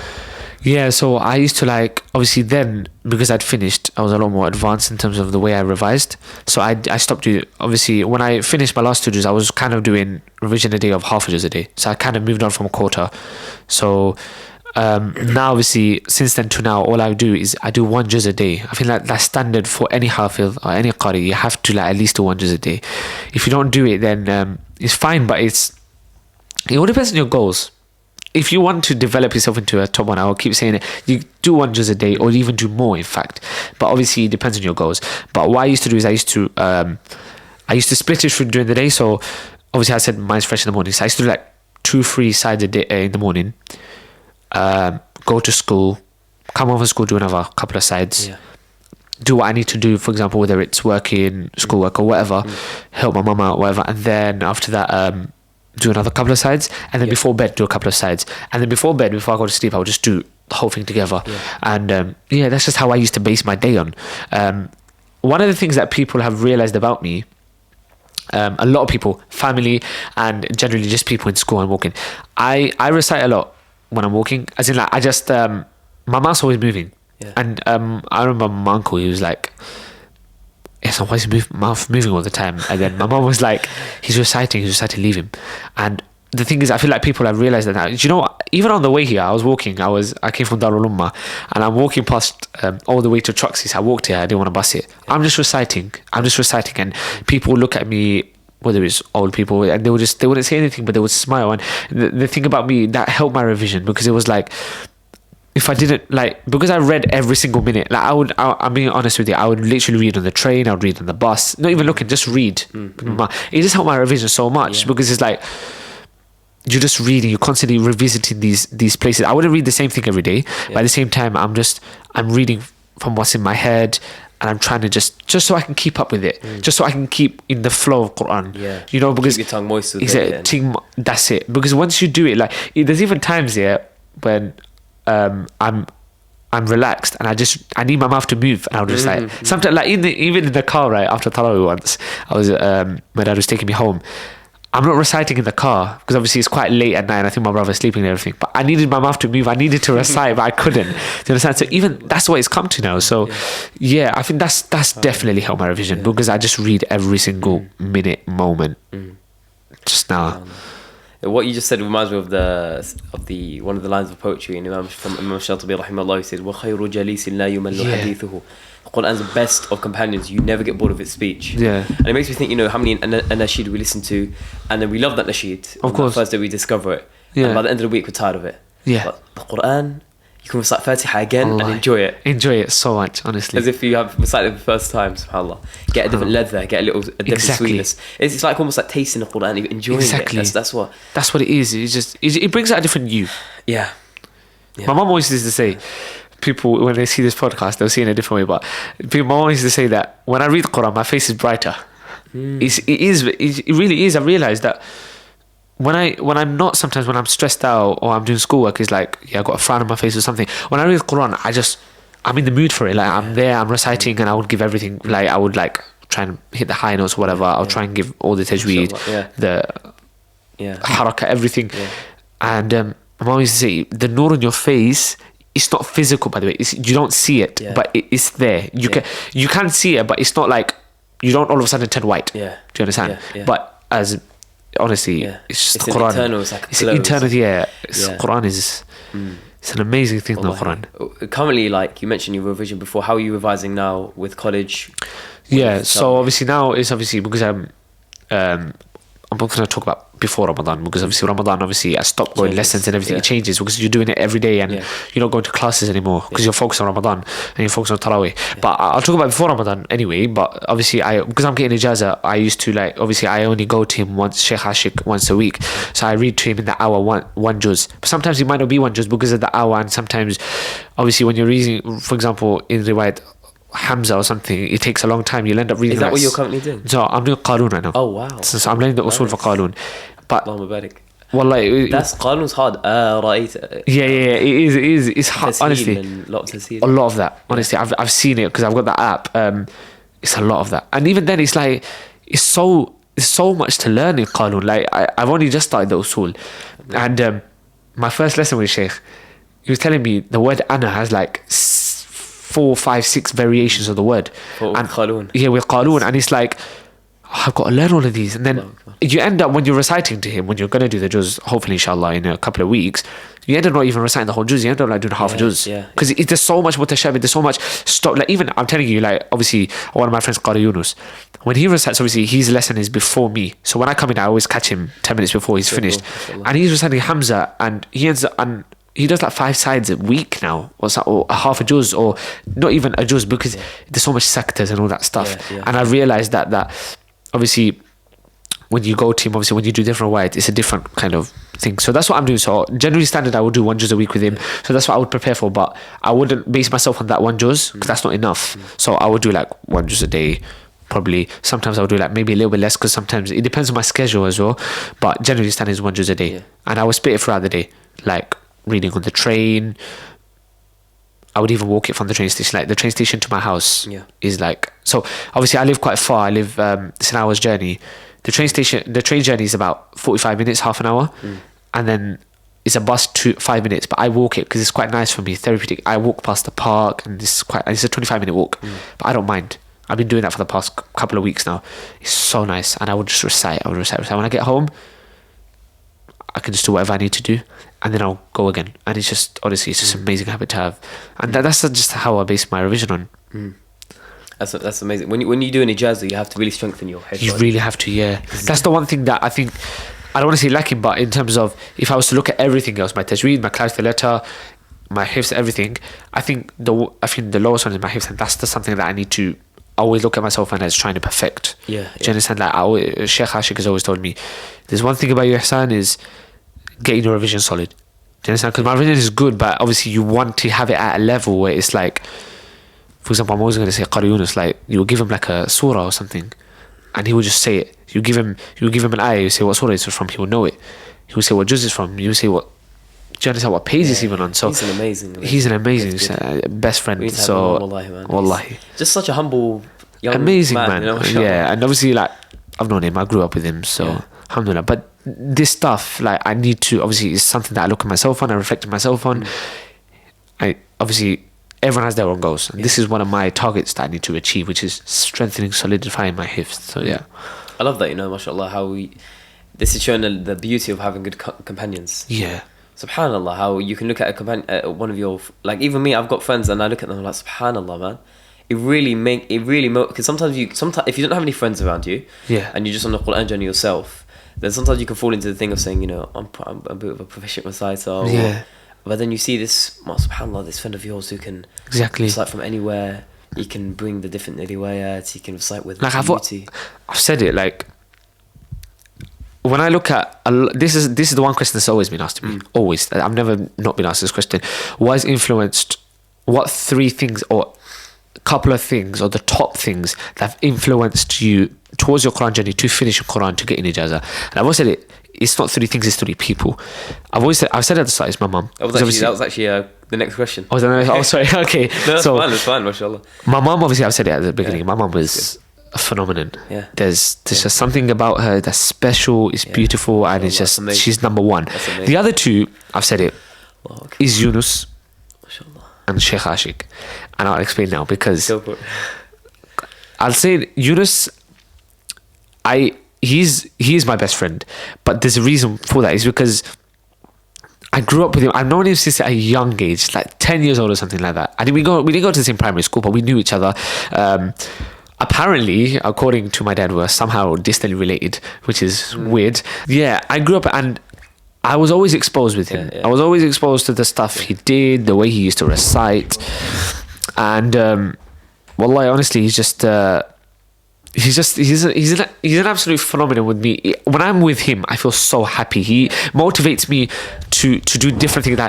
Yeah, so I used to obviously then, because I'd finished, I was a lot more advanced in terms of the way I revised. So I stopped doing, obviously, when I finished my last 2 Juzz, I was kind of doing revision a day of half a Juzz a day. So I kind of moved on from a quarter. So now, obviously, since then to now, all I do is I do 1 Juzz a day. I feel like that's standard for any Hafidh or any Qari. You have to at least do 1 Juzz a day. If you don't do it, then it's fine, but it all depends on your goals. If you want to develop yourself into a top one, I will keep saying it, you do 1 Juzz a day, or even do more, in fact. But obviously it depends on your goals. But what I used to do is I used to split it during the day. So obviously I said mine's fresh in the morning, so I used to do 2-3 sides a day in the morning, go to school, come home from school, do another couple of sides, do what I need to do, for example, whether it's working, schoolwork or whatever, help my mum out, whatever, and then after that do another couple of sides, and then before bed do a couple of sides, and then before bed, before I go to sleep, I'll just do the whole thing together. And that's just how I used to base my day on. One of the things that people have realized about me, a lot of people, family and generally just people in school and walking, I recite a lot when I'm walking, as in like I just my mouth's always moving. And I remember my uncle, he was like, "Yes, why is his mouth moving all the time?" And then my mom was like, he's reciting, leave him. And the thing is, I feel like people have realized that now. Do you know what? Even on the way here, I was walking, I came from Darul Ummah, and I'm walking past all the way to Truxis. I walked here, I didn't want to bus it. I'm just reciting, and people look at me, whether it's old people, and they wouldn't say anything, but they would smile. And the thing about me, that helped my revision, because it was like, if I didn't, like, because I read every single minute, like I'm being honest with you, I would literally read on the train, I would read on the bus, not even looking, just read. It just helped my revision so much, because it's like, you're just reading, you're constantly revisiting these places. I wouldn't read the same thing every day, but at the same time, I'm reading from what's in my head, and I'm trying to just so I can keep up with it, just so I can keep in the flow of Qur'an. You know, because keep your tongue moist with that's it. Because once you do it, like, there's even times when I'm relaxed and I need my mouth to move, and I'll just like sometimes, like even in the car, right, after Tarawih once, I was my dad was taking me home. I'm not reciting in the car because obviously it's quite late at night and I think my brother's sleeping and everything, but I needed my mouth to move, I needed to recite, but I couldn't. Do you understand? So even that's what it's come to now. So I think that's definitely helped my revision, because I just read every single minute, moment. Just now. What you just said reminds me of the one of the lines of poetry in Imam Shatibi rahimahullah. He said, وَخَيْرُ جَلِيسٍ لَا يُمَلُّ حَدِيثُهُ. Qur'an's the best of companions. You never get bored of its speech. And it makes me think, how many nasheed we listen to, and then we love that nasheed. Of course. The first day we discover it. And by the end of the week, we're tired of it. But the Qur'an, you can recite Fatiha again and enjoy it. Enjoy it so much, honestly. As if you have recited it for the first time, subhanAllah. Get a different leather, get a different sweetness. It's like almost like tasting the Qur'an, enjoying it. That's what it is. It brings out a different you. Yeah. My mum always used to say, people, when they see this podcast, they'll see it in a different way, but my mom used to say that when I read the Qur'an, my face is brighter. It really is. I realised that when I'm not, sometimes when I'm stressed out or I'm doing schoolwork, it's like, I got a frown on my face or something. When I read the Qur'an, I'm in the mood for it. Like, I'm there, I'm reciting, and I would give everything. Like, I would like try and hit the high notes or whatever. I'll try and give all the tajweed, the haraka, everything. And my mom used to say, the nur on your face, it's not physical, by the way. You don't see it, but it's there. You can see it, but it's not like you don't all of a sudden turn white. Do you understand? But as honestly, it's just Qur'an. Internal, it's like it's an internal. Qur'an is it's an amazing thing. The Qur'an. Currently, like you mentioned, your revision before. How are you revising now with college? So obviously now it's obviously because I'm going to talk about before Ramadan, because obviously Ramadan, I stopped going lessons and everything. It changes because you're doing it every day, and you're not going to classes anymore because you're focused on Ramadan and you're focused on Tarawih. But I'll talk about before Ramadan anyway. But obviously because I'm getting Ijazah, I used to I only go to him once, Sheikh Ashik, once a week. So I read to him in the hour one Juzz. But sometimes it might not be one Juzz because of the hour, and sometimes obviously when you're reading, for example, in Riwayat Hamza or something, it takes a long time. You'll end up reading. Is that what you're currently doing? So I'm doing Qālūn right now. Oh wow! So I'm learning the usul for Qālūn. But Wallahi, that's Qālūn's hard. It is. It's hard, honestly. A lot of that. Honestly, I've seen it because I've got that app. It's a lot of that, and even then, it's like it's so much to learn in Qālūn. Like I've only just started the usul, and my first lesson with Sheikh, he was telling me the word ana has like 4, 5, 6 variations of the word. With Qālūn. Yeah, with Qālūn, and it's like, I've got to learn all of these, and then you end up, when you're reciting to him, when you're going to do the Juzz, hopefully inshallah in a couple of weeks, you end up not even reciting the whole Juzz, you end up like doing half a Juzz, because there's so much mutashabih, there's so much stuff. Like, even I'm telling you, like, obviously one of my friends, Qari Yunus, when he recites, obviously his lesson is before me, so when I come in, I always catch him 10 minutes before he's finished, and he's reciting Hamza, and he ends up, and he does like 5 sides a week now, or a half a Juzz, or not even a Juzz, because there's so much sectors and all that stuff. And I realized that obviously when you go to him, obviously when you do different riwayat, it's a different kind of thing. So that's what I'm doing. So generally standard, I would do 1 juz a week with him. So that's what I would prepare for. But I wouldn't base myself on that 1 juz because that's not enough. So I would do like 1 juz a day. Probably sometimes I would do like maybe a little bit less because sometimes it depends on my schedule as well. But generally standard is 1 juz a day, and I would split it throughout the day, like reading on the train. I would even walk it from the train station. Like the train station to my house is like, so obviously I live quite far. I live it's an hour's journey. The train journey is about 45 minutes, half an hour, and then it's a bus to 5 minutes. But I walk it because it's quite nice for me, therapeutic. I walk past the park, and it's a 25-minute walk, but I don't mind. I've been doing that for the past couple of weeks now. It's so nice, and I would just recite. When I get home, I can just do whatever I need to do, and then I'll go again. And it's just, honestly, it's just an amazing habit to have, and that's just how I base my revision on. That's amazing. When you do an ijazah, you have to really strengthen your head. You really have to, yeah. That's the one thing that I think, I don't want to say lacking, but in terms of, if I was to look at everything else, my tajweed, my clarity letter, my hifdh, everything, I think the lowest one is my hifdh, and that's just something that I need to always look at myself and as trying to perfect. Do you understand? Like Sheikh Ashik has always told me, there's one thing about you, Ihsan, is getting your revision solid. Do you understand? Because my revision is good, but obviously you want to have it at a level where it's like, for example, I'm always going to say Qari Yunus, like you will give him like a surah or something, and he will just say it. You give him an ayah, you say what surah it's from, he will know it. He will say what juz is from, you will say what, do you understand what page is even on? So he's an amazing best friend. So wallahi, just such a humble young amazing man. You know, yeah, and obviously like I've known him, I grew up with him, so alhamdulillah. But this stuff, like I need to, obviously it's something that I look at myself on, I reflect on myself on. I obviously, everyone has their own goals, and this is one of my targets that I need to achieve, which is strengthening, solidifying my hifdh. So I love that, mashallah, how this is showing the beauty of having good companions. Subhanallah, how you can look at one of your, like even me, I've got friends and I look at them like, subhanallah, man, it really because sometimes if you don't have any friends around you, and you're just on the Qur'an journey yourself, then sometimes you can fall into the thing of saying, I'm a bit of a proficient reciter, but then you see this, subhanallah, this friend of yours who can recite from anywhere. He can bring the different riwayat, he can recite with beauty. I've said it, like when I look at this is the one question that's always been asked to me. Always, I've never not been asked this question. What 3 things or a couple of things or the top things that have influenced you towards your Quran journey to finish Quran, to get in Ijazah? And I've always said it. It's not 3 things, it's 3 people. I've said at the start, it's my mum. That was actually the next question. Oh, sorry. Okay. No, that's fine, mashallah. My mum, obviously, I've said it at the beginning. My mum was a phenomenon. There's just something about her that's special, it's beautiful, and it's just, she's number 1. The other 2, I've said it, is Yunus and Sheikh Ashik. And I'll explain now, because I'll say Yunus, he is my best friend, but there's a reason for that. Is because I grew up with him. I've known him since at a young age, like 10 years old or something like that. And we didn't go to the same primary school, but we knew each other. Apparently, according to my dad, we're somehow distantly related, which is weird. Yeah, I grew up and I was always exposed with him. I was always exposed to the stuff he did, the way he used to recite. And wallahi, honestly, he's an absolute phenomenon with me. When I'm with him, I feel so happy. He motivates me to do different things.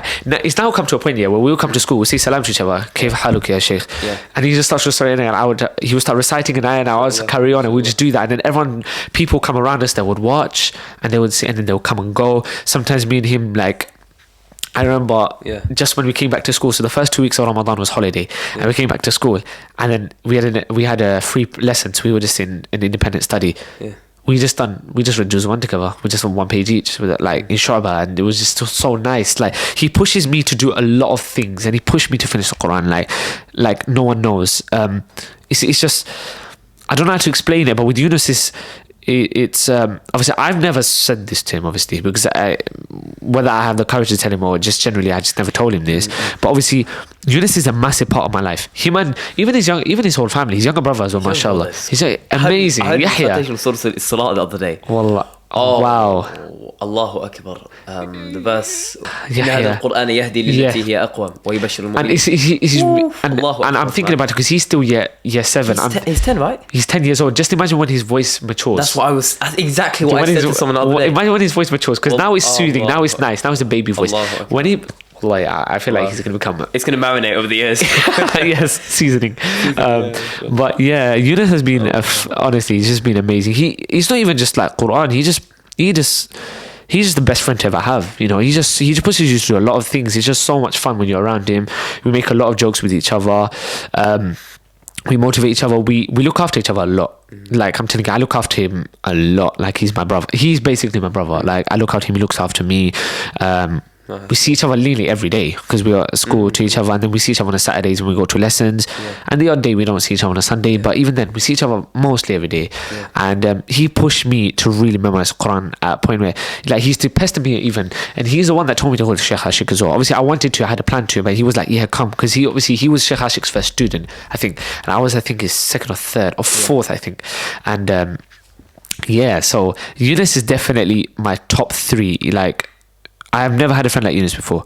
It's now come to a point where we'll come to school, we'll say salam to each other, كيف حالك يا شيخ, and he just starts reciting, and he would start reciting an ayah, and I would carry on, and we'd just do that. And then people come around us that would watch, and they would see, and then they would come and go. Sometimes me and him, like, I remember just when we came back to school, so the first 2 weeks of Ramadan was holiday, and we came back to school, and then we had a free lessons. We were just in an independent study. We just read Juzz 1 together. We just on 1 page each, with like in Shu'bah, and it was just so nice. Like, he pushes me to do a lot of things, and he pushed me to finish the Quran like no one knows. It's just, I don't know how to explain it, but with Yunus it's obviously I've never said this to him, obviously, because whether I have the courage to tell him or just generally I just never told him this. But obviously Yunus is a massive part of my life. Him and even his whole family, his younger brother as well, mashallah. He's amazing. I heard Surah Ad-Dukhan the other day. Wallah. Oh, wow. Allahu Akbar. The verse. Yeah, إن هذا yeah. القرآن يهدي للتي هي أقوم ويبشر And المؤمنين. and Allahu I'm Akbar, thinking about it because he's still year 7. He's 10, right? He's 10 years old. Just imagine when his voice matures. That's exactly what I said to someone the other day. Imagine when his voice matures, because now it's soothing, now it's Allah. nice, now it's a baby voice. Allah. When he, like, I feel like he's going to become, It's going to marinate over the years. yes, seasoning. But yeah, Yunus has been honestly, he's just been amazing. He's not even just like Qur'an. He's just the best friend to ever have. You know, he just pushes you through a lot of things. It's just so much fun when you're around him. We make a lot of jokes with each other. We motivate each other. We look after each other a lot. Like, I'm telling you, I look after him a lot. Like, he's my brother. He's basically my brother. Like, I look after him. He looks after me. We see each other nearly every day because we are at school to each other, and then we see each other on a Saturdays when we go to lessons. And the odd day we don't see each other on a Sunday, but even then we see each other mostly every day. And he pushed me to really memorize Quran at a point where, like, he used to pester me even, and he's the one that told me to go to Sheikh Ashik as well. Obviously I wanted to, I had a plan to, but he was like, yeah, come, because he was Sheikh Ashik's first student, I think, and I think his second or third or fourth, I think. And yeah, so Yunus is definitely my top 3. Like, I have never had a friend like Yunus before,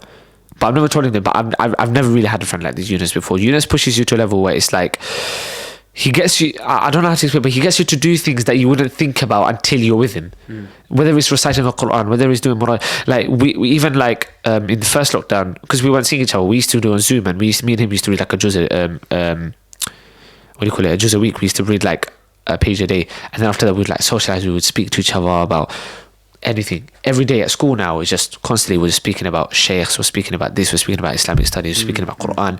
but I've never told him that. But I've never really had a friend like this Yunus before. Yunus pushes you to a level where it's like he gets you. I don't know how to explain, but he gets you to do things that you wouldn't think about until you're with him. Whether it's reciting the Qur'an, whether it's doing like we even like in the first lockdown, because we weren't seeing each other, we used to do on Zoom, and me and him used to read like a Juzz, what do you call it? A Juzz a week. We used to read like a page a day, and then after that we'd like socialize. We would speak to each other about anything. Every day at school now is just constantly we're just speaking about sheikhs, we're speaking about this, we're speaking about Islamic studies, we're speaking about Qur'an.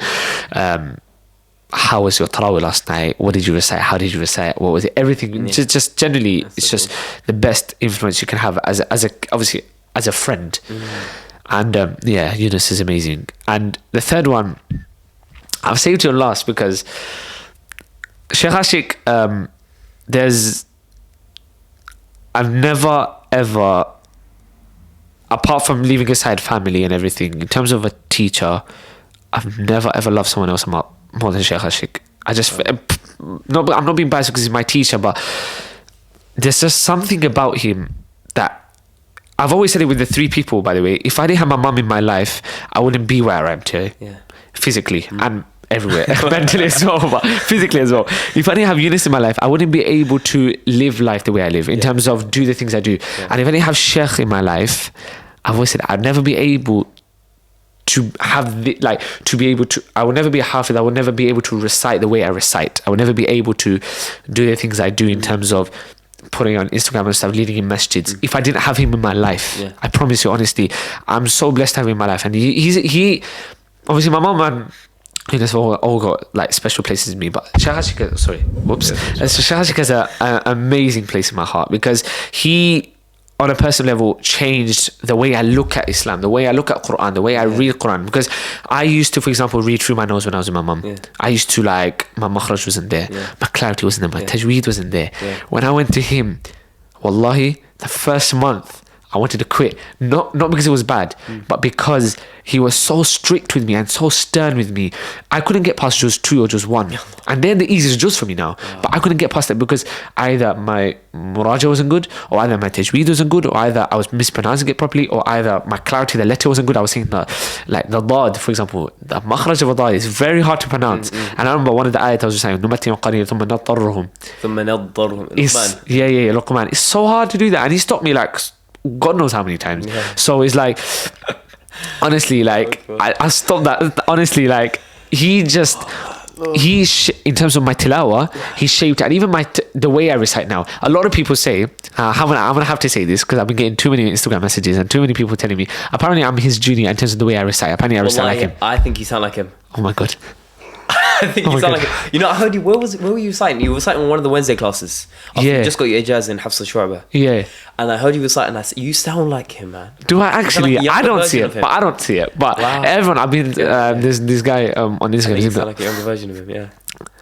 How was your tarawih last night? What did you recite? How did you recite? What was it? Everything. Just generally, it's just the best influence you can have as a friend. And yeah, Yunus is amazing. And the third one I've saved till last because Sheikh Ashik, I've never ever, apart from leaving aside family and everything, in terms of a teacher, I've never ever loved someone else more than Sheikh Ashik. I'm not being biased because he's my teacher, but there's just something about him that I've always said it with the 3 people, by the way. If I didn't have my mum in my life, I wouldn't be where I am today. Physically and everywhere, mentally as well, but physically as well. If I didn't have Yunus in my life, I wouldn't be able to live life the way I live in terms of do the things I do. And if I didn't have Sheikh in my life, I've always said I'd never be able to have I would never be a hafidh. I would never be able to recite the way I recite. I would never be able to do the things I do in terms of putting on Instagram and stuff, leading in masjids, if I didn't have him in my life. I promise you, honestly, I'm so blessed to have him in my life. And he obviously my mum and Yunus all got like special places in me, but Sheikh Ashik has an amazing place in my heart because he, on a personal level, changed the way I look at Islam, the way I look at Qur'an, the way I read Qur'an. Because I used to, for example, read through my nose when I was with my mum. I used to, like, my makhraj wasn't there, my clarity wasn't there, my tajweed wasn't there. When I went to him, wallahi, the first month I wanted to quit, not because it was bad, but because he was so strict with me and so stern with me. I couldn't get past Juzz 2 or Juzz 1, and they're the easiest Juzz for me now. But I couldn't get past that because either my muraja wasn't good, or either my tajweed wasn't good, or either I was mispronouncing it properly, or either my clarity, the letter wasn't good. I was saying the dad, for example, the makhraj of a dad is very hard to pronounce. And I remember one of the ayat I was just saying, Luqman. Luqman. It's so hard to do that, and he stopped me like God knows how many times. So it's like, honestly, like I stopped that. Honestly, like in terms of my tilawa, he shaped, and even the way I recite now. A lot of people say, I'm gonna have to say this because I've been getting too many Instagram messages and too many people telling me apparently I'm his junior in terms of the way I recite. Apparently I recite like him. I think you sound like him. Oh my god. I think you sound like it. You know, I heard you. Where were you reciting? You were reciting on one of the Wednesday classes. You just got your Ijazah in Hifdh Dates. Yeah. And I heard you reciting. And I said, you sound like him, man. Do I actually? Like I don't see it, but I don't see it. But everyone, I've been this guy on Instagram. You sound like a younger version of him. Yeah.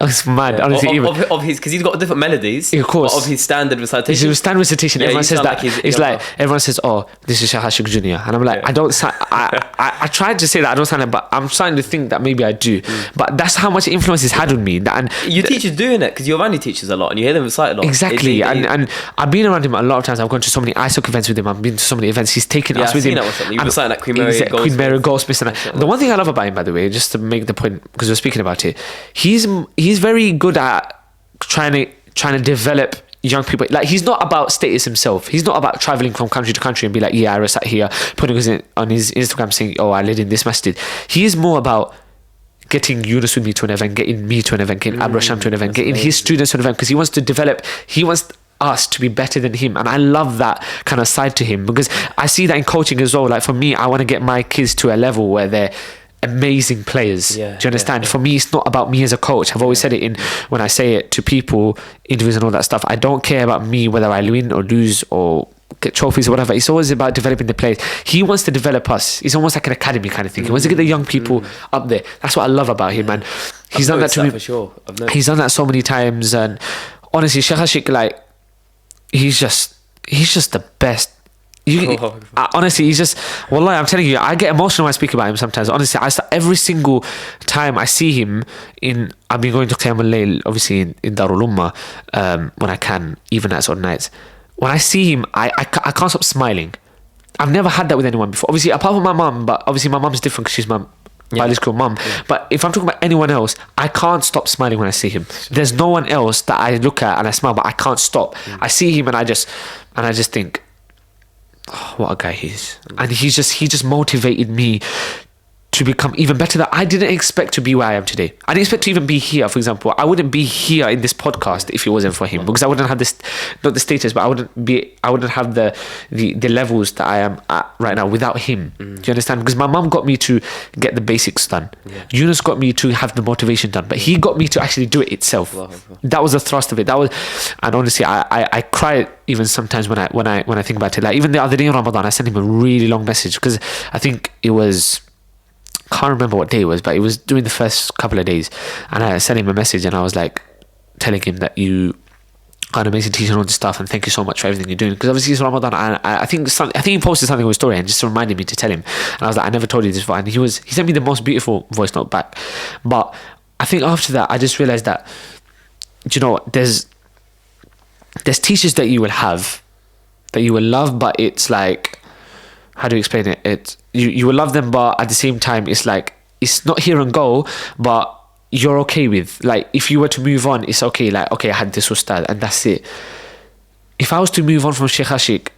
It's mad, honestly. Of his, because he's got different melodies. Of course. Of his standard recitation. His standard recitation, Yeah, everyone you says sound that. like he's It's younger. like, everyone says, oh, this is Sheikh Ashik Jr. And I'm like, Yeah. I don't sound, I tried to say that I don't sound like, but I'm starting to think that maybe I do. But that's how much influence it's had on me. And Your teacher's doing it because Giovanni teaches a lot and you hear them recite a lot. exactly. And I've been around him a lot of times. I've gone to so many ISOC events with him. I've been to so many events. He's taken Yeah, us I've with seen him. that one, something. You And were saying that Queen Mary exactly, Goldsmith. Queen Mary Goldsmith. And the one thing I love about him, by the way, just to make the point, because we're speaking about it, he's very good at trying to develop young people. Like, he's not about status himself. He's not about traveling from country to country and be like, yeah, I recite here, putting it on his Instagram saying, oh, I led in this masjid. He is more about getting Yunus with me to an event, getting me to an event, getting Abraham to an event, getting his students to an event, because he wants to develop, he wants us to be better than him. And I love that kind of side to him, because I see that in coaching as well. Like, for me, I want to get my kids to a level where they're amazing players. Yeah, do you understand? yeah. For me, it's not about me as a coach. I've always said it in when I say it to people, interviews and all that stuff. I don't care about me whether I win or lose or get trophies or whatever. It's always about developing the players. He wants to develop us. It's almost like an academy kind of thing. He wants to get the young people up there. That's what I love about him, and he's done that to me for sure. He's done that so many times. And honestly, Sheikh Ashik, like, he's just the best. Honestly, he's just, wallahi, I'm telling you, I get emotional when I speak about him sometimes. Honestly, every single time I see him I've been going to Qiyam al-Layl, obviously in Darul Ummah, when I can, even at sort of nights. When I see him, I can't stop smiling. I've never had that with anyone before. Obviously, apart from my mum, but obviously my mum's different because she's my biological mum. But if I'm talking about anyone else, I can't stop smiling when I see him. There's no one else that I look at and I smile, but I can't stop. I see him and I just think, oh, what a guy he is. And he just motivated me to become even better. That I didn't expect to be where I am today. I didn't expect to even be here. For example, I wouldn't be here in this podcast if it wasn't for him, because I wouldn't have this, not the status, but I wouldn't have the levels that I am at right now without him. Do you understand? Because my mum got me to get the basics done. Yunus got me to have the motivation done, but he got me to actually do it itself. That was the thrust of it. And honestly, I cry even sometimes when I think about it. Like, even the other day in Ramadan, I sent him a really long message, because I think it was, can't remember what day it was, but it was during the first couple of days, and I sent him a message and I was like telling him that you are an amazing teacher and all this stuff, and thank you so much for everything you're doing, because obviously it's Ramadan, and I think he posted something on his story and just reminded me to tell him, and I was like, I never told you this before, and he sent me the most beautiful voice note back. But I think after that I just realized that, you know, there's teachers that you will have, that you will love, but it's like, how do you explain it? You will love them, but at the same time, it's like, it's not here and go, but you're okay with. Like, if you were to move on, it's okay. Like, okay, I had this ustad and that's it. If I was to move on from Sheikh Ashik,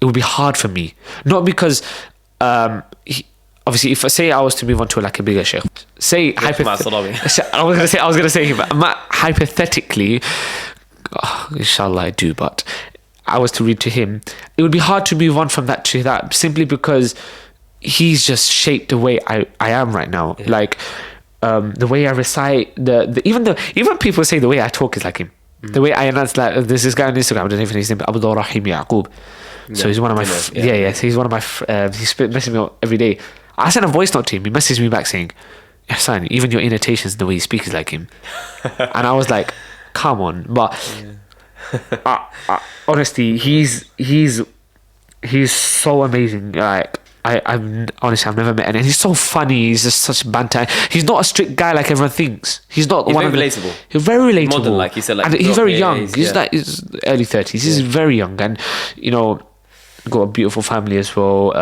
it would be hard for me. Not because, obviously, if I say I was to move on to like a bigger sheikh, say I was gonna say him, but hypothetically, inshallah I do, but I was to read to him, it would be hard to move on from that to that, simply because he's just shaped the way I am right now. Like, the way I recite, even people say the way I talk is like him. The way I announce, like, there's this guy on Instagram, I don't know if his name is Abdul Rahim Yaqub. So he's one of my so he's one of my he's messaging me every day. I sent a voice note to him, he messaged me back saying, Ihsan, even your intonations, the way you speak is like him. And I was like, come on. But honestly, he's so amazing. Like, I've never met, and he's so funny. He's just such banter. He's not a strict guy like everyone thinks. He's not He's one very of relatable. He's very relatable. Modern, like you said, like, and he's very young. He's He's early 30s. He's very young, and you know, got a beautiful family as well.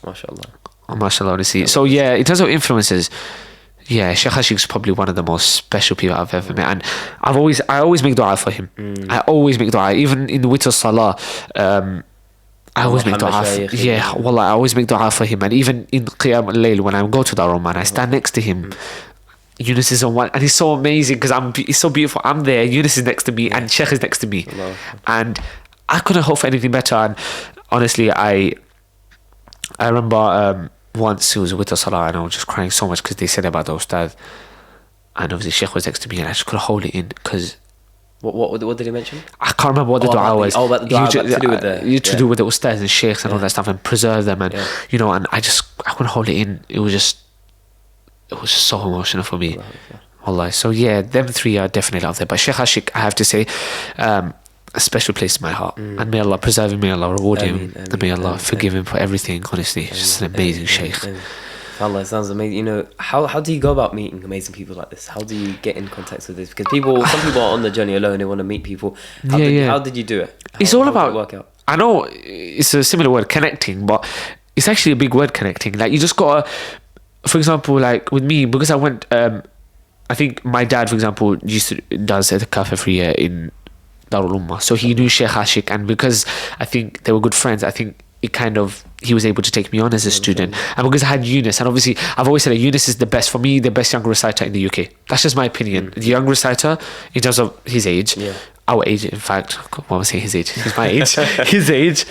Mashallah, honestly. So yeah, in terms of influences, yeah, Sheikh Ashik's probably one of the most special people I've ever met, and I always make dua for him. I always make dua, even in the Witr Salah. I always make dua. I always make dua for him, and even in Qiyam al-Layl when I go to the room and I stand next to him. Yunus is on one, and he's so amazing because he's so beautiful. I'm there, Yunus is next to me, and Sheikh is next to me, and I couldn't hope for anything better. And honestly, I remember once it was with the Salah, and I was just crying so much because they said about the Ustad, and obviously Sheikh was next to me, and I just couldn't hold it in because. What did he mention? I can't remember what the dua was. About the dua, to do with the ustads and sheikhs and all that stuff, and preserve them, and you know, and I couldn't hold it in. It was just so emotional for me. Wallah. So yeah, them three are definitely out there. But Sheikh Ashik, I have to say, a special place in my heart. And may Allah preserve him, may Allah reward him, and may Allah forgive him for everything. Honestly, he's just an amazing Sheikh. Allah, it sounds amazing. You know, how do you go about meeting amazing people like this? How do you get in contact with this? Because some people are on the journey alone. They want to meet people. How did you do it? It's all about. How did it work out? I know it's a similar word, connecting, but it's actually a big word, connecting. Like you just gotta, for example, like with me, because I went. I think my dad, for example, does at the cafe every year in Darul Ummah. So he knew Sheikh Ashik, and because I think they were good friends, I think he was able to take me on as a student. And because I had Yunus, and obviously I've always said that Yunus is for me the best young reciter in the UK. That's just my opinion. The young reciter, in terms of his age, our age, in fact, what am I saying, his age? He's my age. His age.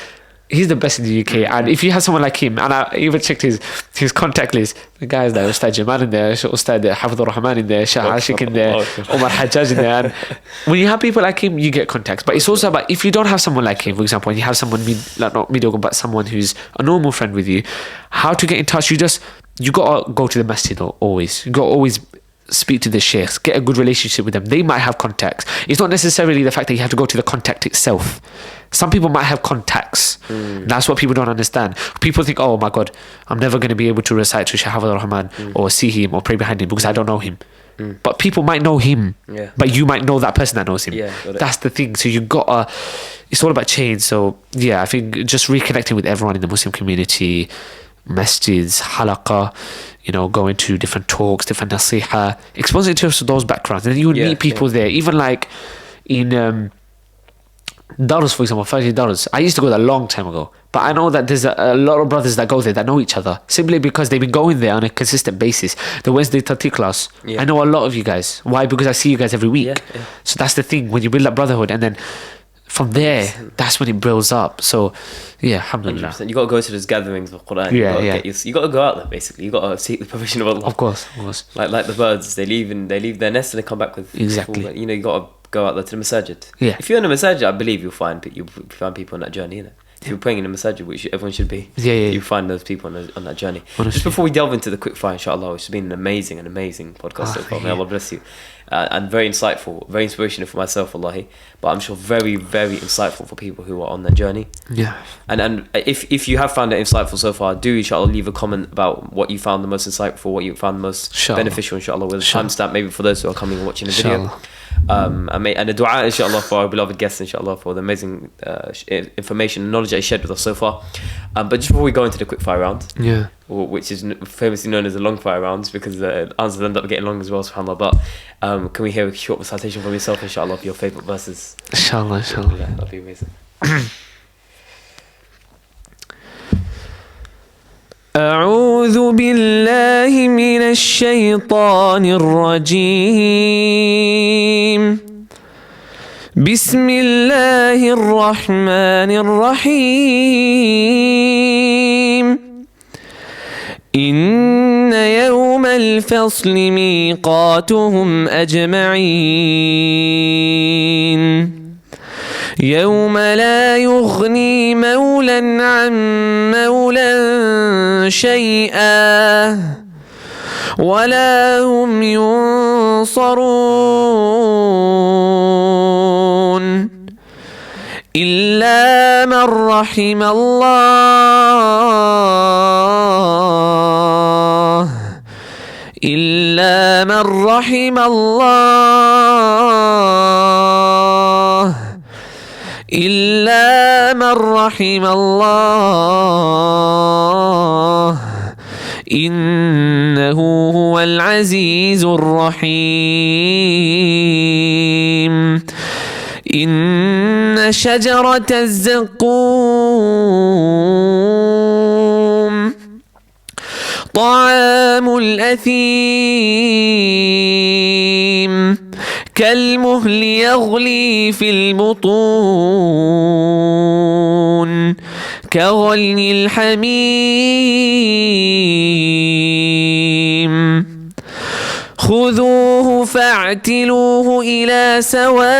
He's the best in the UK, and if you have someone like him, and I even checked his contact list, the guys there, Ustad Jamal in there, Ustad Hifdh Rahman in there, Sheikh Ashik in there, Omar Hajjaj in there, and when you have people like him, you get contacts. But it's also about, if you don't have someone like him, for example, and you have someone, not mediocre, but someone who's a normal friend with you, how to get in touch, you gotta go to the masjid always. You gotta always speak to the sheikhs, get a good relationship with them. They might have contacts. It's not necessarily the fact that you have to go to the contact itself. Some people might have contacts. That's what people don't understand. People think, oh my God, I'm never going to be able to recite to Shaykh Hifdh Rahman or see him or pray behind him because I don't know him. But people might know him, but you might know that person that knows him. That's the thing. So it's all about change. So yeah, I think just reconnecting with everyone in the Muslim community, masjids, halaqah, going to different talks, different nasiha, exposing to those backgrounds, and then you would meet people there. Even like in Darus, for example, Fajr Darus. I used to go there a long time ago, but I know that there's a lot of brothers that go there that know each other simply because they've been going there on a consistent basis. The Wednesday Tati class, I know a lot of you guys. Why? Because I see you guys every week. So that's the thing, when you build that brotherhood, and then from there, that's when it builds up. So, yeah, alhamdulillah. 100%. You got to go to those gatherings of Qur'an. You got to go out there, basically. You got to seek the permission of Allah. Of course. Like the birds, they leave their nest and they come back with. Exactly. Full, you got to go out there to the masajid. Yeah. If you're in a masajid, I believe you'll find people on that journey, innit? If you're praying in a masajid, which everyone should be, you find those people on that journey. Honestly. Just before we delve into the quick fire, inshallah, which has been an amazing podcast so far. May Allah bless you. And very insightful, very inspirational for myself, wallahi. But I'm sure very, very insightful for people who are on that journey. Yeah. And if you have found it insightful so far, do inshallah leave a comment about what you found the most insightful, what you found the most beneficial, inshallah, with a timestamp maybe for those who are coming and watching the video. And a dua, inshallah, for our beloved guests, inshallah, for the amazing information and knowledge that he shared with us so far. But just before we go into the quick fire round, which is famously known as the long fire rounds, because the answers end up getting long as well, subhanAllah. But can we hear a short recitation from yourself, inshallah, of your favourite verses? Inshallah. That'd be amazing. أعوذ بالله من الشيطان الرجيم بسم الله الرحمن الرحيم إن يوم الفصل ميقاتهم أجمعين يوم لا يغني مولى عن مولى شيئا ولا هم ينصرون إلا من رحم الله إلا من رحم الله إلا من رحم الله إنه هو العزيز الرحيم إن شجرة الزقوم طعام الأثيم كالمهل يغلي في البطون كغلي الحميم خذوه فاعتلوه إلى سواء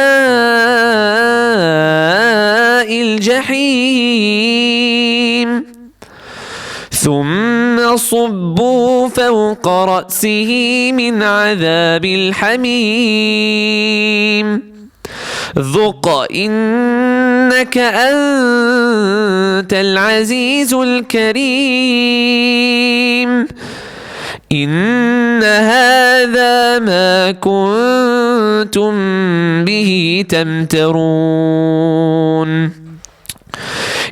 الجحيم ثم صبوا فوق فوق رأسه من عذاب الحميم ذق إنك أنت العزيز الكريم إن هذا ما كنتم به تمترون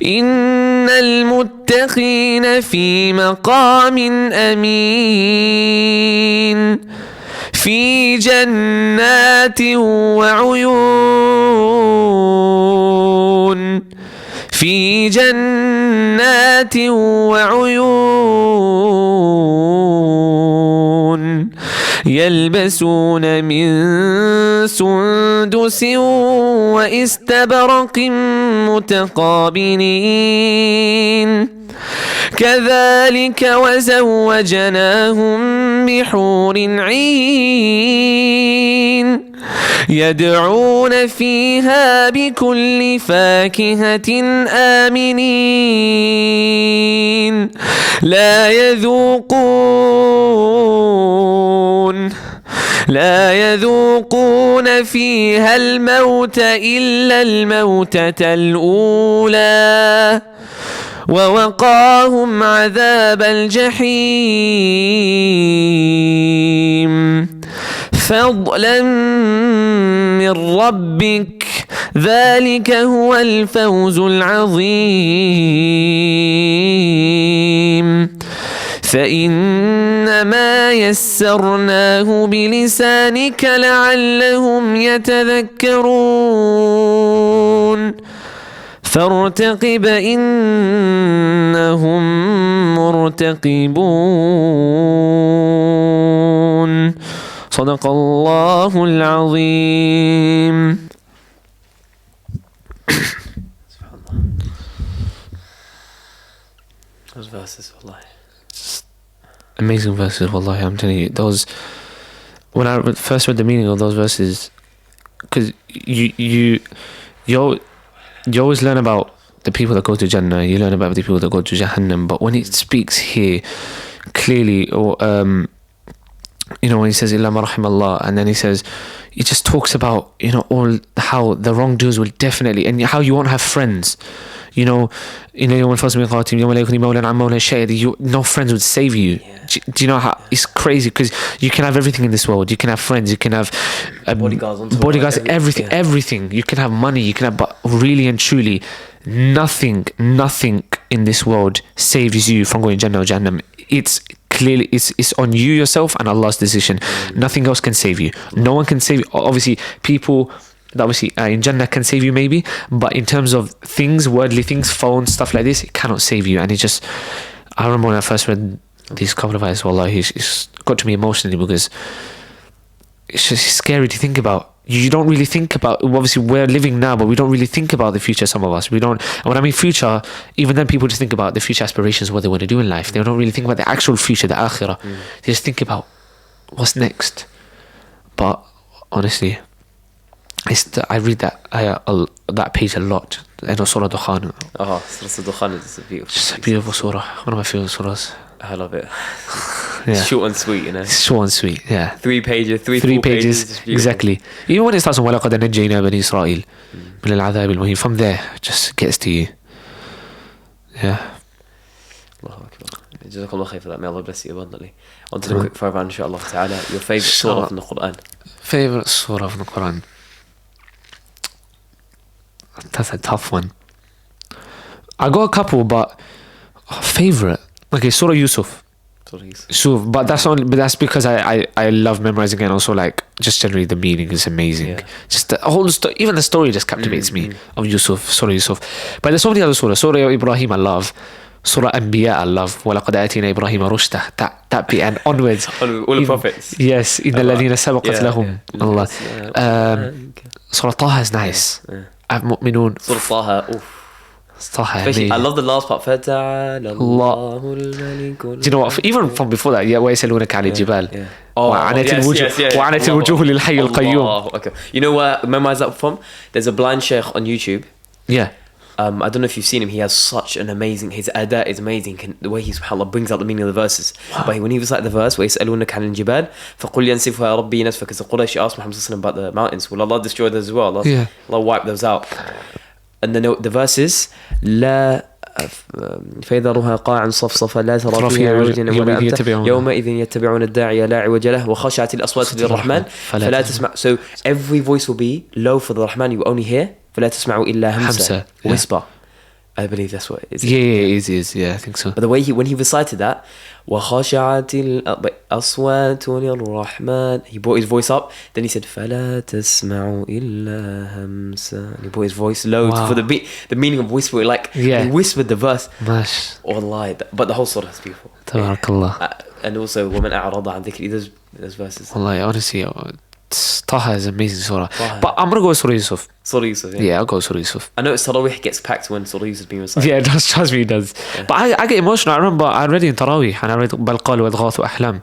إن المتقين في مقام أمين في جنات وعيون في جنات وعيون يلبسون من سندس واستبرق متقابلين كذلك وزوجناهم بحور عين يدعون فيها بكل فاكهة آمنين لا يذوقون فيها الموت إلا الموتة الأولى ووقاهم عذاب الجحيم فضلا من ربك ذلك هو الفوز العظيم فإنما يسرناه بلسانك لعلهم يتذكرون فارتقب إنهم مرتقبون صدق الله العظيم. Those verses, wallahi. Amazing verses, wallahi. I'm telling you, those. When I first read the meaning of those verses, because you always learn about the people that go to Jannah, you learn about the people that go to Jahannam, but when it speaks here clearly, or you know, when he says illa ma rahimallah, and then he says, he just talks about, you know, all how the wrongdoers will definitely, and how you won't have friends, you know, no friends would save you. Do you know how it's crazy? Because you can have everything in this world. You can have friends, you can have bodyguards, everything. You can have money, you can have, but really and truly, nothing in this world saves you from going Jannah or Jahannam. It's clearly, it's on you yourself and Allah's decision. Nothing else can save you. No one can save you. Obviously, people that obviously in Jannah can save you maybe, but in terms of things, worldly things, phones, stuff like this, it cannot save you. And it just, I remember when I first read these couple of ayahs, wallah, it's got to me emotionally, because it's just scary to think about. You don't really think about, obviously we're living now, but we don't really think about the future, some of us. We don't, and when I mean future, even then people just think about the future aspirations, what they want to do in life. They don't really think about the actual future, the akhirah. They just think about what's next. But honestly, I read that ayah, that page a lot. I know Surah Ad-Dukhan. Oh, Surah Ad-Dukhan is a beautiful. Just a beautiful surah. One of my favorite surahs. I love it. Yeah. Short and sweet, you know. Short and sweet, yeah. 3 pages, three pages. Exactly. Even when it starts on وَلَقَدْ نَجَّيْنَا بَنِي إِسْرَائِيلَ مِنَ الْعَذَابِ الْمُهِينِ, from there, it just gets to you. Yeah. Allahu Akbar. Jazakallah khair for that. May Allah bless you abundantly. On to the quick fire round, inshallah ta'ala. Your favourite surah from the Qur'an. Favourite surah from the Qur'an. That's a tough one. I got a couple, but favourite. Okay, Surah Yusuf. But that's because I love memorising, and also like just generally the meaning is amazing. Yeah. Just the whole even the story just captivates me of Yusuf, Surah Yusuf. But there's so many other surahs. Surah Ibrahim I love. Surah Anbiya I love. وَلَقَدْ آتِينَا إِبْرَاهِيمَ رُشْدَهُ. That bit and onwards. All the prophets. Yes. إِنَّ الَّذِينَ سَبَقَتْ لَهُم. Allah. Surah Taha is nice. Mu'minun. Surah Taha. Oof. Especially, I love the last part. فَتَعَالَى اللَّهُ الْمَلِكُ. Do you know what? Even from before that, وَيَسَلُونَكَ عَنِ الْجِبَالِ. وَعَنَتِ الْوُجُوهُ لِلْحَيِّ الْقَيُّومِ. Okay. You know where I memorize that from? There's a blind sheikh on YouTube. Yeah. I don't know if you've seen him. He has such an amazing. His adat is amazing. The way he subhanallah brings out the meaning of the verses. But when he recites the verse, وَيَسْأَلُونَكَ عَنِ الْجِبَالِ فَقُلْ يَنْسِفُهَا رَبِّي نَسْفًا, because the Quraysh asked Muhammad sallallahu about the mountains. Will Allah destroy those as well? Allah wipe those out. And then the verses, لا فيذرها قاعا صفصفا لا ترى فيها عوجا ولا أمتا يومئذ يتبعون الداعي لا عوج له وخشعت الأصوات للرحمن فلا تسمع. So every voice will be low for the Rahman. You will only hear فلا تسمعوا إلا همسة, whisper. I believe that's what it is. Yeah, it is. Yeah, I think so. But the way when he recited that, وَخَشَعَتِ الْأَصْوَاتُ لِلرَّحْمَنِ, he brought his voice up. Then he said, فَلَا تَسْمَعُ إِلَّا هَمْسًا. And he brought his voice low for the meaning of whispering. Like, he whispered the verse. Wallahi. But the whole surah is beautiful. Tabarakallah. And also, وَمَنْ أَعْرَضَ عَنْ ذِكْرِي, those verses. Wallahi, honestly, Taha is an amazing surah. But I'm going to go with Surah Yusuf. Surah Yusuf, yeah. I'll go with Surah Yusuf. I know Tarawih gets packed when Surah Yusuf is being recited. Yeah, it does. Trust me, it does. Yeah. But I get emotional. I remember I read it in Tarawih and I read بَلْ قَالُوا وَأَضْغَاثُ أَحْلَامٍ.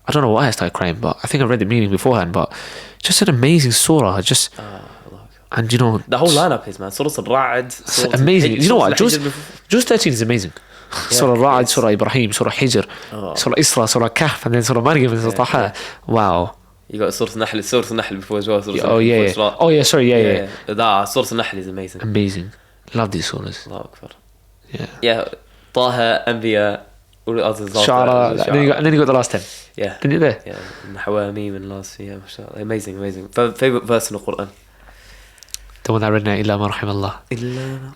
I don't know why I started crying, but I think I read the meaning beforehand. But just an amazing surah. And you know, the whole lineup is, man. Surah Ad-Dukhan. Amazing. You know what? Juzz 13 is amazing. Surah Ad-Dukhan, Surah Ibrahim, Surah Hijr, Surah Isra, Surah Kahf, and then Surah Maryam and Surah Taha. Wow. You got Surah Al-Nahl before as well. Surah Sorry. Surah Al-Nahl is amazing. Amazing. Love these surahs. Allahu Akbar. Yeah. Taha, Anbiya, all the others. Shara. And then you got the last 10. Yeah. Didn't you there? Yeah. Hawamim and last. Yeah. Amazing. Favorite verse in the Qur'an? The one I read now, Illa ma rahimallah.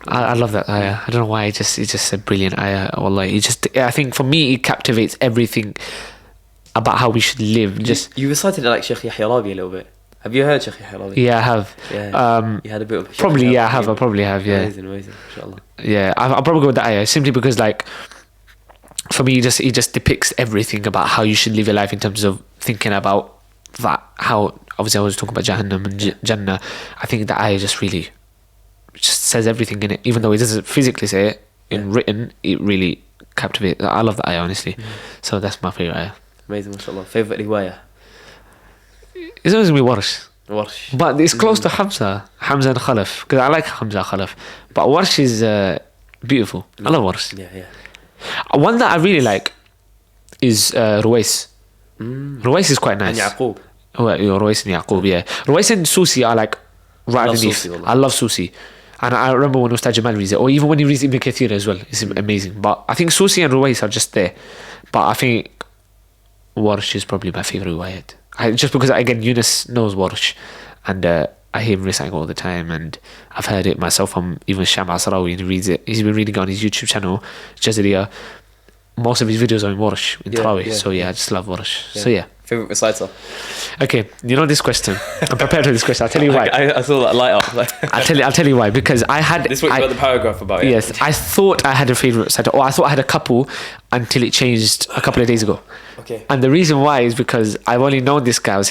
I love that ayah. I don't know why. It's just a brilliant ayah. Wallahi. I think for me, it captivates everything about how we should live. You recited it like Sheikh Yahya Rabi a little bit. Have you heard Sheikh Yahya Rabi? Yeah, I have. Yeah. You had a bit of probably. Yeah, I have. I probably have. Yeah. Amazing. Inshallah. Yeah, I'll probably go with that ayah simply because, like, for me, it just depicts everything about how you should live your life in terms of thinking about that. How obviously I was talking about Jahannam and Jannah. I think that ayah just says everything in it, even though it doesn't physically say it in written. It really captivates. I love that ayah, honestly. So that's my favorite ayah. Amazing, mashallah. Favorite riwayah? It's always going to be Warsh. But it's close to Hamza and Khalaf, because I like Hamza and Khalaf. But Warsh is beautiful. I love Warsh. Yeah. One that I really like is Ruwais. Ruwais is quite nice. And Yaqub. Ruwais and Yaqub, yeah. Ruwais and Susi are like right underneath. I love Susi. And I remember when Ustad Jamal reads it, or even when he reads Ibn Kathir as well. It's amazing. But I think Susi and Ruwais are just there. But I think Warsh is probably my favourite riwayat. Just because, again, Yunus knows Warsh, and I hear him reciting all the time, and I've heard it myself from even Sham Asrawi, and he reads it. He's been reading it on his YouTube channel, Jazariya. Most of his videos are in Warsh, in Tarawih. So I just love Warsh. So Favourite reciter? Okay, you know this question. I'm prepared for this question. I'll tell you why. I saw that light up. I'll tell you why. Because I had... This is what you got the paragraph about. Yes, I thought I had a favourite reciter, or I thought I had a couple until it changed a couple of days ago. Okay. And the reason why is because I've only known this guy.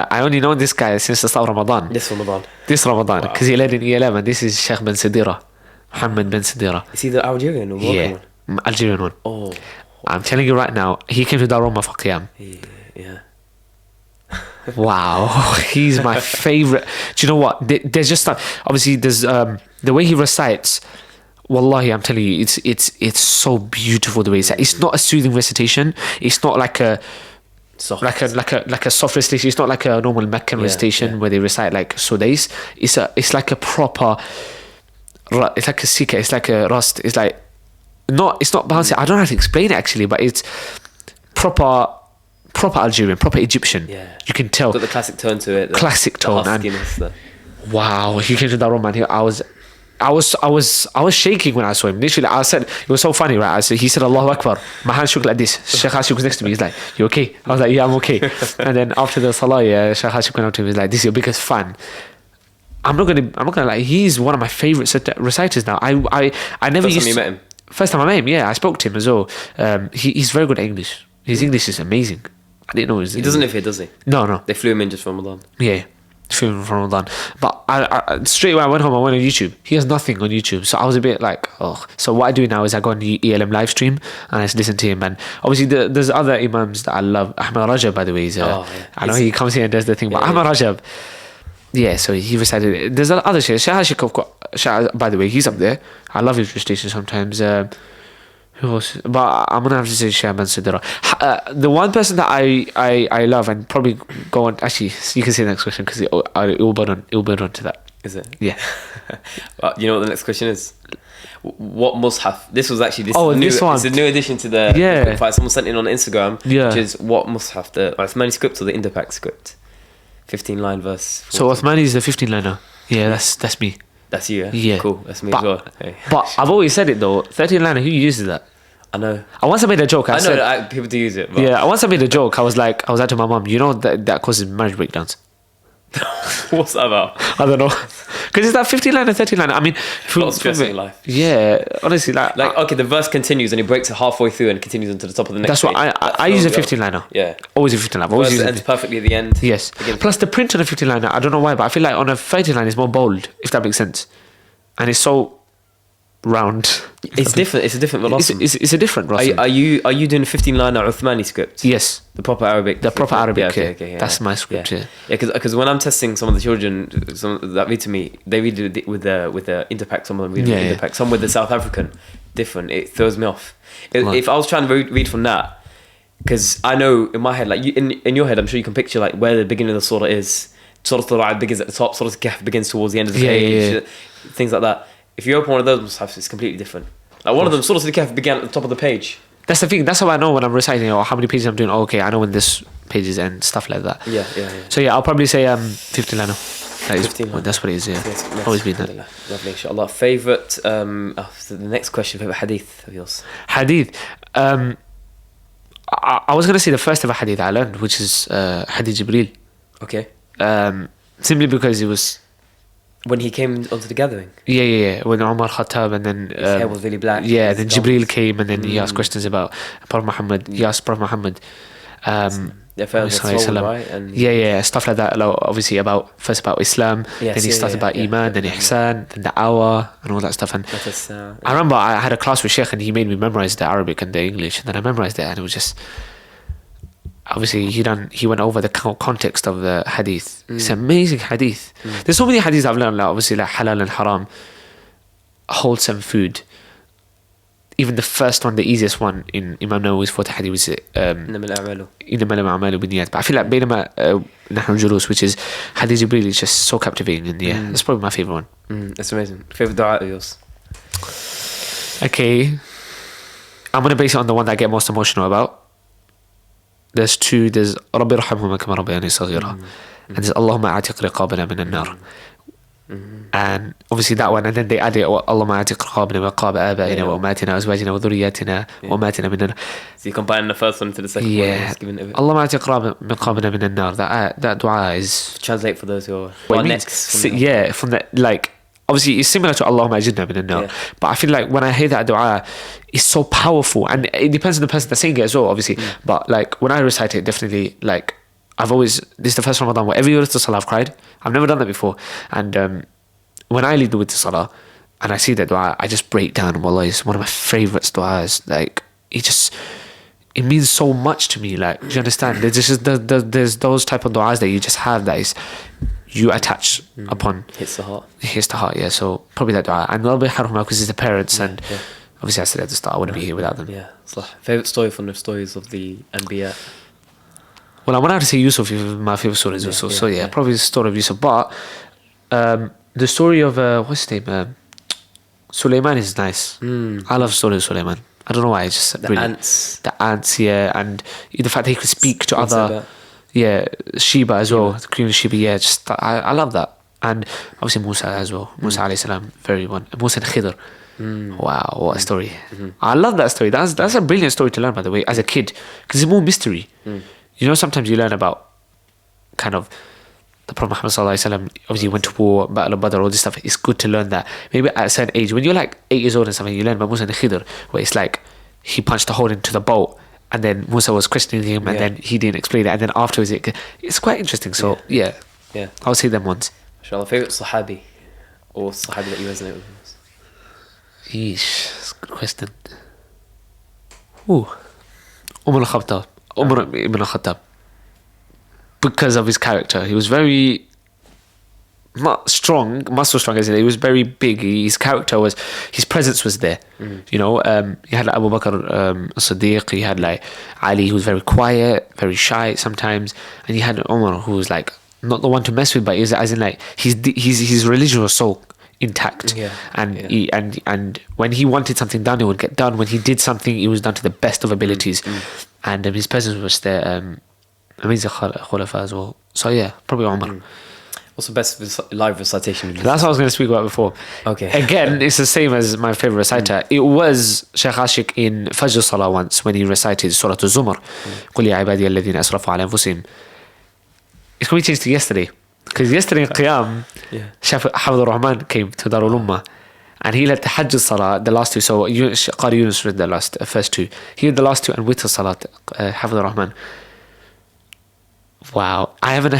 I only known this guy since the start of Ramadan. This Ramadan. Because he led in E11. This is Sheikh Ben Sidira. Muhammad Ben Sidira. Is he the Algerian or Moroccan one? Algerian one. Oh. I'm telling you right now, he came to Daruma for Qiyam. Yeah. Wow, he's my favorite. Do you know what? There's just obviously there's the way he recites. Wallahi, I'm telling you, it's so beautiful the way it's not a soothing recitation. It's not like a soft. like a soft recitation. It's not like a normal Meccan recitation where they recite like Sudais. It's like a proper. It's like a Sika. It's like a Rust. It's like it's not bouncing. I don't know how to explain it actually, but it's proper Algerian, proper Egyptian. Yeah, you can tell. Got the classic tone to it. Classic tone. Wow, he came to that room and I was shaking when I saw him. Literally, I said, it was so funny, right? He said Allahu Akbar. My hand shook like this. Sheikh Hashim was next to me. He's like, "You okay?" I was like, "Yeah, I'm okay." And then after the salah, Sheikh Hashim went up to him. He's like, "This is your biggest fan." I'm not gonna lie. He's one of my favorite reciters now. I never used. First time you met him. First time I met him, yeah, I spoke to him as well. He's very good at English. His English is amazing. I didn't know he doesn't live here, does he? No. They flew him in just from Ramadan. Yeah, flew him from Ramadan. But I straight away I went home. I went on YouTube. He has nothing on YouTube, so I was a bit like, oh. So what I do now is I go on the ELM live stream and I just listen to him. And obviously there's other imams that I love. Ahmad Rajab, by the way, I know he comes here and does the thing. But Ahmad Rajab, Yeah, so he recited it. There's other shaykhs. By the way, he's up there. I love his recitation sometimes. Who else? But I'm gonna have to say Shaban Sidra. The one person that I love and probably go on. Actually, you can say the next question because it will build on to that. Is it? Yeah. Well, you know what the next question is? What mushaf? This was actually this one. It's a new addition to the quick fire. Someone sent in on Instagram. Yeah. Which is what mushaf? The Uthmani script or the Indapak script? 15-line verse. 14. So Uthmani is the 15-liner. Yeah, that's me. That's you. Yeah. Yeah. Cool. That's me as well. Hey. But I've always said it though. 13-liner. Who uses that? I know. I once made a joke. I know that people do use it. But Yeah. I once made a joke. I was like to my mum. You know that causes marriage breakdowns. What's that about? I don't know. Because it's that 15-liner, 13-liner. I mean, A lot of stress in life. Yeah, honestly, like okay, the verse continues and it breaks it halfway through and continues into the top of the next. that's what page. I use a 15-liner. Yeah. Always a 15-liner. Always Verse use ends it. perfectly at the end. Yes. Begins- Plus the print on a 15-liner, I don't know why, but I feel like on a 13-liner it's more bold, if that makes sense. And it's so round. It's different. It's a different velocity. It's a different Are velocity. you doing a 15-liner Uthmani script? Yes. The proper Arabic. The proper Arabic. Yeah, Yeah, okay, yeah. that's my script. Yeah. Yeah, because when I'm testing some of the children that read to me, they read it with the Interpack. Some of them read Yeah, with yeah. Interpack. Some with the South African. Different. It throws me off. Right. If I was trying to read from that, because I know in my head, like in your head, I'm sure you can picture like where the beginning of the surah is. Surah Al-Ra'd begins at the top. Surah Al-Kahf begins towards the end of the Yeah, page. yeah, Things like that. If you open one of those mushafs, it's completely different. Like one of them, Surah Al-Kahf began at the top of the page. That's the thing. That's how I know when I'm reciting or how many pages I'm doing. Oh, okay, I know when this page is and stuff like that. Yeah. So yeah, I'll probably say 15-liner. 15-liner. That's what it is. Yeah, Yes, always been that. alhamdulillah. Lovely, inshallah. Favourite, the next question, favourite hadith of yours? Hadith. I was gonna say the first ever hadith I learned, which is Hadith Jibreel. Okay. Simply because it was When he came onto the gathering, yeah when Umar Khattab and then his hair was really black. yeah, his then gums. Jibreel came and then he asked questions about Prophet Muhammad. He asked Prophet Muhammad Yeah, fair enough, Sallallahu Alaihi swole, Wasallam. right? And yeah, stuff like that. Like, obviously first about Islam, Yes, then he yeah, started yeah, about yeah, Iman, then Ihsan, then the hour and all that stuff. And let us, I remember I had a class with Sheikh and he made me memorize the Arabic and the English, and then I memorized it, and it was just obviously he went over the context of the hadith. It's amazing hadith. There's so many hadiths I've learned, like obviously like halal and haram, wholesome food. Even the first one, the easiest one in Imam Nawawi's 40 hadith was إنما الأعمال. إنما الأعمال بالنيات. But I feel like بينما نحن الجلوس, which is Hadith Jibreel, is just so captivating, and yeah, that's probably my favorite one. That's amazing. Favourite dua of yours? Okay, I'm gonna base it on the one that I get most emotional about. There's two. There's ربي رحمهما كما ربياني صغيرا, and there's اللهم أعتق رقابنا من النار. And obviously that one, and then they added اللهم أعتق رقابنا ورقاب آبائنا وأمهاتنا وأزواجنا وذرياتنا وأمهاتنا من النار. So you combine the first one to the second one. Yeah, Just giving it اللهم أعتق رقابنا من النار. That dua is translate for those who are Well, it means- next. From the- yeah, from the like obviously it's similar to Allahumma ajidna min an-nar, Yeah. but I feel like when I hear that dua, it's so powerful, and it depends on the person that's saying it as well, obviously. But like when I recite it, definitely like this is the first Ramadan where every year to Salah I've cried. I've never done that before, and when I lead with the Salah and I see that dua, I just break down. Wallah, it's one of my favorite duas. Like it means so much to me. Like, do you understand? There's those type of duas that you just have that is you attach upon. hits the heart. It hits the heart, yeah. So probably that dua. And Rabbi Harhuma, because it's the parents, and yeah. obviously I said at the start I wouldn't be here without them. Yeah. Salah. Favourite story from the stories of the Anbiya? Well, I'm gonna have to say Yusuf, my favorite story is Yusuf. So yeah, probably the story of Yusuf. But the story of what's his name? Sulaiman is nice. I love the story of Sulaiman. I don't know why, it's just brilliant. The ants, yeah, and the fact that he could speak to other, yeah, Sheba as well, the Queen of Sheba, yeah, just I love that. And obviously Musa as well, Musa alayhi salam, very one. Musa and Khidr. Wow, what a story! I love that story. That's a brilliant story to learn, by the way, as a kid, because it's more mystery. You know, sometimes you learn about kind of the Prophet Muhammad sallallahu alaihi wasallam. Obviously, went to war, Battle of Badr, all this stuff. It's good to learn that. Maybe at a certain age, when you're like 8 years old and something, you learn about Musa and Khidr, where it's like he punched a hole into the boat, and then Musa was questioning him, and then he didn't explain it, and then afterwards it's quite interesting. So yeah, I'll say them ones. Inshallah, favourite Sahabi or Sahabi that you resonate with most? Yeesh, that's a good question. Umar ibn al-Khattab. Because of his character. He was very not strong, muscle strong, as in he was very big. His presence was there. You know, he had like Abu Bakr Siddiq, he had like Ali, who was very quiet, very shy sometimes, and he had Umar, who was like not the one to mess with, but as in like his religion was so intact, and when he wanted something done, it would get done. When he did something, it was done to the best of abilities, and his presence was there. Amazing khulafa as well. So yeah, probably Umar. What's the best live recitation? That's what I was going to speak about before. Okay. Again, it's the same as my favorite reciter. It was Shaykh Ashik in Fajr Salah once when he recited Surah Az-Zumar. قُلْ يَا عِبَادِيَ الَّذِينَ أَسْرَفُوا عَلَى أَنفُسِهِم. It's going to be changed to yesterday. Because yesterday in Qiyam, Shaykh Hifdh Rahman came to Darul Ummah. And he led the Hajj Salah, the last two. So Qari Yunus read the first two. He did the last two and Witr Salat, Hifdh Rahman. Wow, I haven't.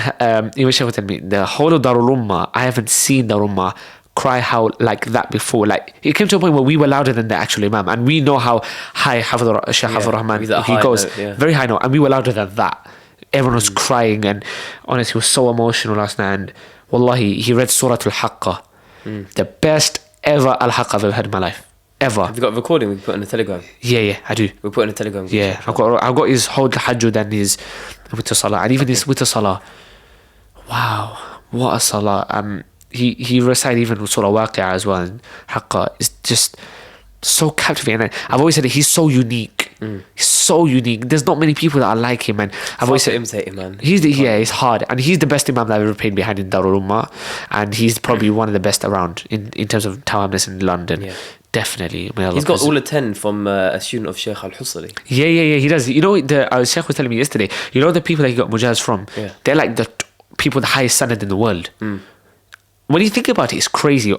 Even Shaykh would tell me the whole of Darul Ummah. I haven't seen Darul Ummah cry out like that before. Like it came to a point where we were louder than the actual Imam, and we know how high Shaykh Hifdh Rahman he goes, very high note, and we were louder than that. Everyone was crying, and honestly, he was so emotional last night. And wallahi, he read Surah Al-Haqqa, the best ever Al-Haqqa I've ever had in my life. Ever. Have you got a recording we can put on the Telegram? Yeah, I do. We'll put on the Telegram. Yeah, I've got his whole Tahajjud and his Witr Salah, and even his Witr Salah. Wow, what a Salah. He recited even Surah Waqi'ah as well, and Haqqa is just so captivating. And I've always said that he's so unique. He's so unique. There's not many people that are like him, and I've always said imitate him, man. It's hard, and he's the best Imam that I've ever played behind in Darul Ummah, and he's probably one of the best around in terms of timeless in London. Yeah. Definitely. He's got all a 10 from a student of Sheikh Al-Husari. Yeah, he does. You know, Sheikh was telling me yesterday, you know the people that he got Mujaz from, they're like the people with the highest sanad in the world. When you think about it, it's crazy.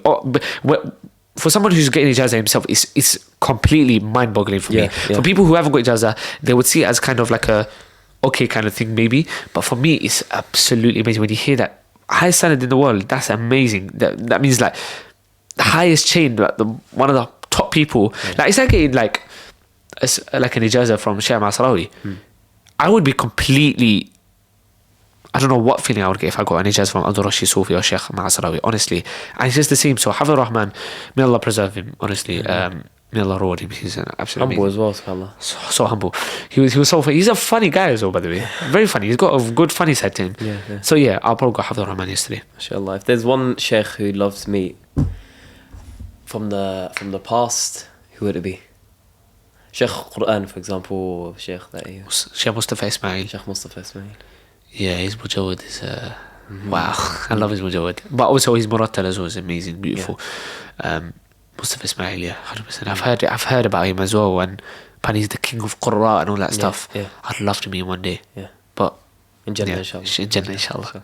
For someone who's getting Ijazah himself, it's completely mind-boggling for me. For people who haven't got Ijazah, they would see it as kind of like a okay kind of thing maybe, but for me, it's absolutely amazing. When you hear that highest sanad in the world, that's amazing. That means like the highest chain, like one of the top people. Like it's like getting like an Ijazah from Shaykh Masrawi. I would be completely, I don't know what feeling I would get if I got an Ijazah from Abdul Rashid Sufi or Shaykh Masrawi, honestly. And it's just the same. So Hifdh Rahman, may Allah preserve him, honestly. May Allah reward him. He's an absolute humble as well, subhanAllah. So humble. He was so funny. He's a funny guy as well, by the way. Very funny. He's got a good funny side to him. So yeah, I'll probably go Hifdh Rahman yesterday. Inshallah. If there's one Shaykh who'd love to meet from the past, who would it be? Shaykh Qur'an, for example, Shaykh Shaykh Mustafa Ismail. Shaykh Mustafa Ismail. Yeah, his Mujawwad is wow. I love his Mujawwad. But also his Murattal as well is amazing, beautiful. Mustafa Ismail, 100%. I've heard about him as well, and he's the king of Qur'an and all that stuff. I'd love to meet him one day. But in Jannah, inshallah. In Jannah, inshallah.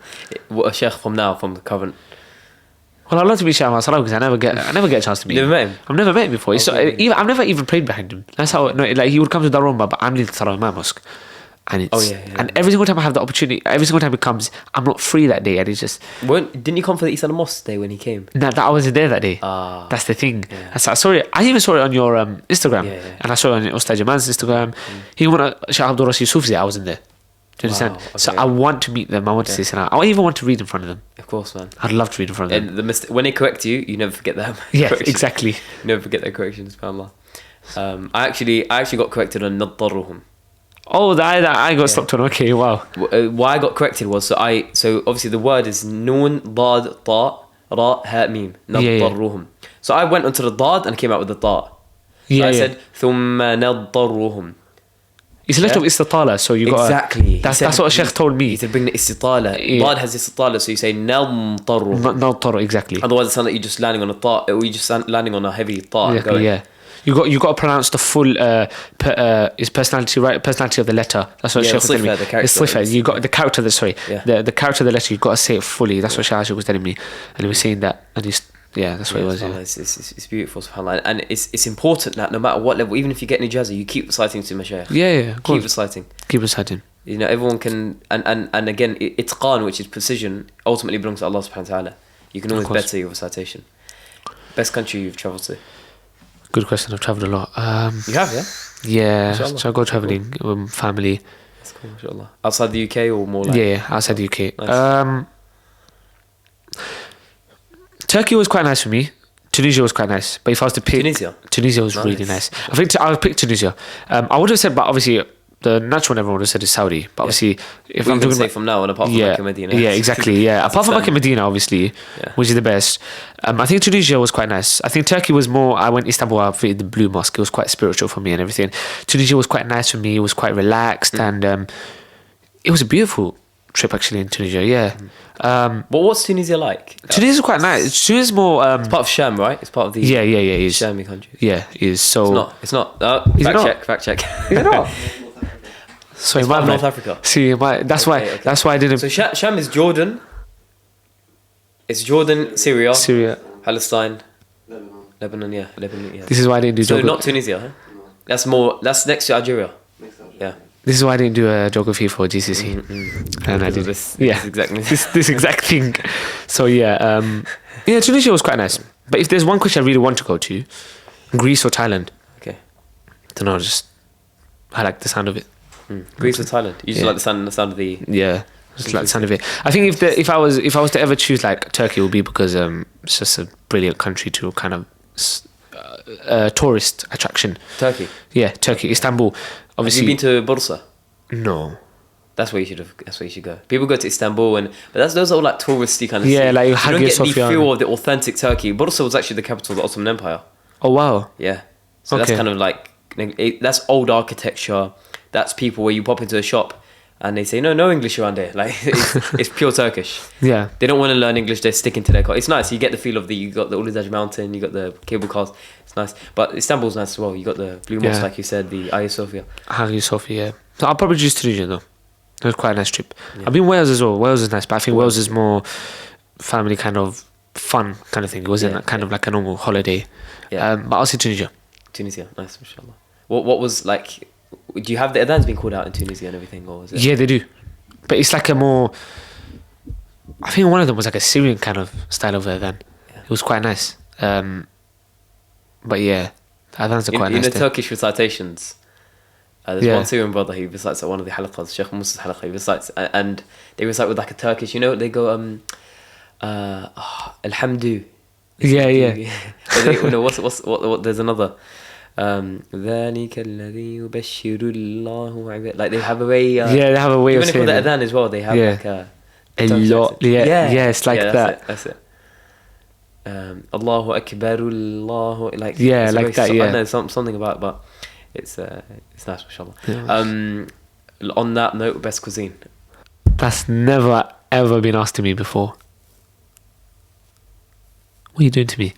What a Shaykh from the current? Well, I'd love to meet Shaykh Masrawi because I never get a chance to meet him. Never met him? I've never met him before. I've never even prayed behind him. That's how, like, he would come to Darul Ummah, but I'm leading the Tarawih Mosque. And and every single time I have the opportunity, every single time it comes, I'm not free that day, and it's just. Didn't you come for the Ihsan Mosque day when he came? No, I wasn't there that day. That's the thing. I saw it. I even saw it on your Instagram, and I saw it on Ustad Jaman's Instagram. He went to Shaykh Abdul Rashid Sufi. I wasn't there. Do you understand? Okay. So I want to meet them. I want to see Salah. I even want to read in front of them. Of course, man. I'd love to read in front of them. When they correct you, you never forget them. Yeah, exactly. You never forget their corrections, subhanAllah. I actually got corrected on Naddaruhum. Oh, I got stopped on. Okay, wow. Why I got corrected was so obviously the word is Noon, Dad, Ta, Ra, Ha, Mim. Naddaruhum. So I went onto the Dad and came out with the Ta. I said Thumma Naddaruhum. It's a little istitala, so you got exactly. That's what a sheikh told me. He said bring the istitala. Dad has istitala, so you say Naddaruhum. Naddaru, exactly. Otherwise, it sounds like you're just landing on a Ta, or you're just landing on a heavy Ta. Exactly, yeah. You got to pronounce the full his personality, right? Personality of the letter. That's what Shaykh was telling me. The character. You got the character. The character of the letter. You got to say it fully. That's what Shaykh was telling me, and he was saying that, and that's what it was. Yeah. It's beautiful, subhanAllah, and it's important that no matter what level, even if you get an Ijazah, you keep reciting to Mashaykh. Yeah. Keep reciting. Keep reciting. You know, everyone can, and again, itqan, which is precision, ultimately belongs to Allah subhanahu wa ta'ala. You can always better your recitation. Best country you've travelled to? Good question. I've travelled a lot. You have, yeah? Yeah. So I go travelling with family. That's cool, mashallah. Outside the UK or more like? Yeah, outside the UK. Nice. Turkey was quite nice for me. Tunisia was quite nice. But if I was to pick... Tunisia was really nice. I think I would pick Tunisia. I would have said, but obviously, the natural one everyone would have said is Saudi. But obviously, if I'm talking about... from now on, apart from Mecca and Medina. Yeah, exactly, yeah. Apart from Mecca and Medina, obviously, which is the best. I think Tunisia was quite nice. I think Turkey was more... I went Istanbul, I visited the Blue Mosque. It was quite spiritual for me and everything. Tunisia was quite nice for me. It was quite relaxed and it was a beautiful trip actually in Tunisia, yeah. But what's Tunisia like? Tunisia's quite nice. Tunisia's more... it's part of Sham, right? It's part of the... Yeah, it is. Shami country. Yeah, it is. So... It's not. Fact check. Is it not? So it's part of North Africa. See, that's why I didn't... So Sham is Jordan. It's Jordan, Syria, Palestine, Lebanon, yeah. This is why I didn't do geography. So not Tunisia, huh? That's next to Algeria. Yeah. This is why I didn't do geography for GCSE. And I did this exact thing. So yeah, Tunisia was quite nice. But if there's one country I really want to go to, Greece or Thailand. Okay. Then I like the sound of it. Greece or Thailand? You just like the sound of the... Yeah, just like the sound of it. I think if I was to ever choose like Turkey, it would be because it's just a brilliant country to kind of tourist attraction. Turkey? Yeah, Turkey, Istanbul. Obviously, have you been to Bursa? No. That's where you should go. People go to Istanbul, but those are all like touristy kind of. Yeah, like you don't get Sofia. the feel of the authentic Turkey. Bursa was actually the capital of the Ottoman Empire. Oh wow. Yeah. So that's kind of like that's old architecture. That's people where you pop into a shop and they say no English around here. Like it's pure Turkish. Yeah. They don't want to learn English. They're sticking to their car. It's nice. You get the feel of you got the Uludaj Mountain. You got the cable cars. It's nice. But Istanbul's nice as well. You got the Blue Mosque, like you said, the Hagia Sophia. Hagia Sophia. Yeah. So I'll probably choose Tunisia though. It was quite a nice trip. Yeah. I've been Wales as well. Wales is nice, but I think Wales is more family kind of fun kind of thing. It wasn't kind of like a normal holiday. Yeah. But I'll say Tunisia. Tunisia, nice, mashallah. What was like? Do you have the adhans being called out in Tunisia and everything, or is it? Yeah, they do. But it's like a more... I think one of them was like a Syrian kind of style of adhan. Yeah. It was quite nice. But yeah, the adhans are quite nice. In the Turkish recitations, there's one Syrian brother who recites at one of the halaqas, Sheikh Musa's halaqah, he recites, and they recite with like a Turkish, they go, Alhamdu. Yeah. What, there's another... ذلك الذي يبشر الله like they have a way they have a way of saying even for the adhan as well they have like a lot it's like that's it Allahu Akbar Allahu like like that I know something about it, but it's nice mashallah. On that note, best cuisine that's never ever been asked to me before. What are you doing to me?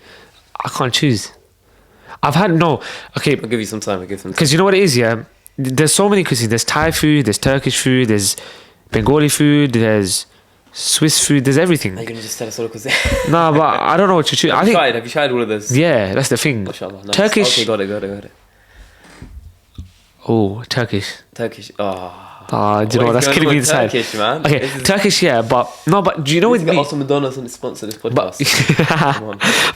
I can't choose. Okay. I'll give you some time. Because you know what it is, yeah? There's so many cuisines. There's Thai food, there's Turkish food, there's Bengali food, there's Swiss food, there's everything. Are you going to just tell us all cuisine? No, but I don't know what you choose. Have you tried all of those? Yeah, that's the thing. Mashallah, nice. Turkish. Okay, got it. Oh, Turkish. Oh, do you know what? That's killing me inside. Turkish, man. Okay, Turkish, yeah, but do you know with me? Also, Madonna's to sponsor this podcast.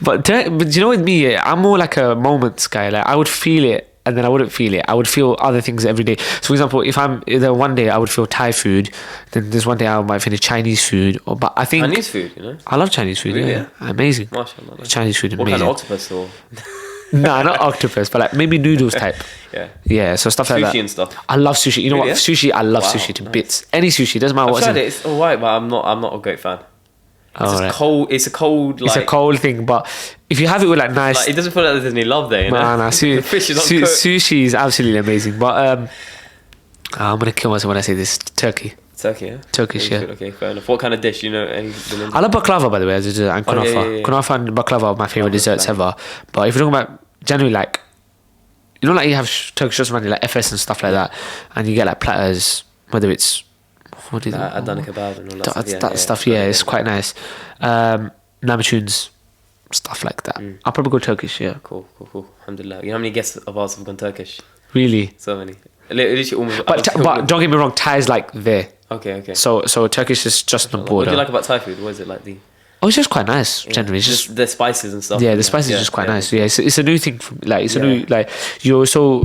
But do you know with me? I'm more like a moments guy. Like I would feel it, and then I wouldn't feel it. I would feel other things every day. So, for example, if I'm there one day, I would feel Thai food. Then there's one day I might feel Chinese food. But I think Chinese food. I love Chinese food. Really? Yeah, amazing. Mashallah. Chinese food, amazing. What kind of octopus or? No, not octopus, but like maybe noodles type. Yeah, so stuff like that. Sushi and stuff. I love sushi. You know what? Sushi, I love sushi to bits. Any sushi, doesn't matter what's in it. It's alright, but I'm not a great fan. It's a cold. It's a cold thing, but if you have it with like nice, it doesn't feel like there's any love there. The fish is not cooked. Sushi is absolutely amazing, but I'm gonna kill myself when I say this. Turkey, yeah. Turkish, yeah. Okay, fair enough. What kind of dish? I love baklava, by the way, as a dessert, and kunafa. Kunafa and baklava are my favorite desserts ever. But if you're talking about generally, like, like you have Turkish restaurants like FS and stuff like that, and you get like platters, whether it's Adana kebab and all that stuff. Yeah, it's quite nice. Namatunes, stuff like that. I'll probably go Turkish. Yeah. Cool. Alhamdulillah. You know how many guests of ours have gone Turkish? Really? So many. Literally almost. But don't get me wrong, Thai is like there. Okay. So Turkish is just on the border. What do you like about Thai food? What is it like? It's just quite nice. Generally, it's just the spices and stuff. Yeah, the spices is just quite nice. Yeah, it's a new thing. It's a new you're so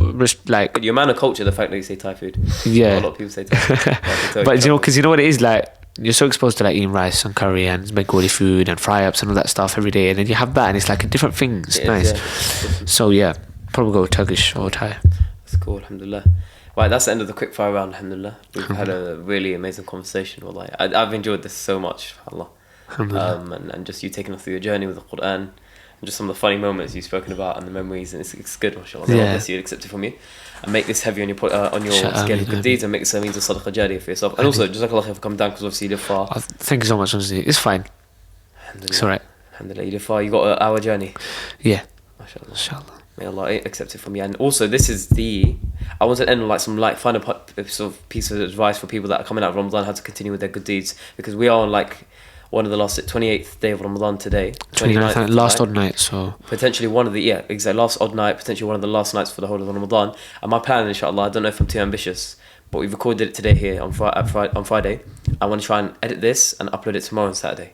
like. But you're a man of culture. The fact that you say Thai food. Yeah. A lot of people say Thai food. But because you know what it is like. you're so exposed to like eating rice and curry and Bengali food and fry-ups and all that stuff every day, and then you have that and it's like a different thing. It's nice. So yeah, probably go Turkish or Thai. That's cool, alhamdulillah. Right, that's the end of the quick fire round, alhamdulillah. We've had a really amazing conversation. Wallahi. I've enjoyed this so much, Allah. And just you taking us through your journey with the Qur'an, and just some of the funny moments you've spoken about and the memories, and it's good, mashallah. Yeah. Bless you, accept it from you, and make this heavy on your scale of good deeds, and make this a means of sadaqah jariyah for yourself. And also, jazakallah khair for coming down, because obviously you live far. Thank you so much, honestly. It's fine. It's alright. Alhamdulillah, you live far. You got an hour journey. Yeah. Mashallah. Inshallah. May Allah accept it from you. And also, this is I want to end on like some like final sort of piece of advice for people that are coming out of Ramadan, how to continue with their good deeds, because we are on like one of the last 28th day of Ramadan today, 29th last odd night, so potentially one of the last odd night, potentially one of the last nights for the whole of Ramadan. And my plan, inshallah, I don't know if I'm too ambitious, but we've recorded it today here on Friday. I want to try and edit this and upload it tomorrow on Saturday,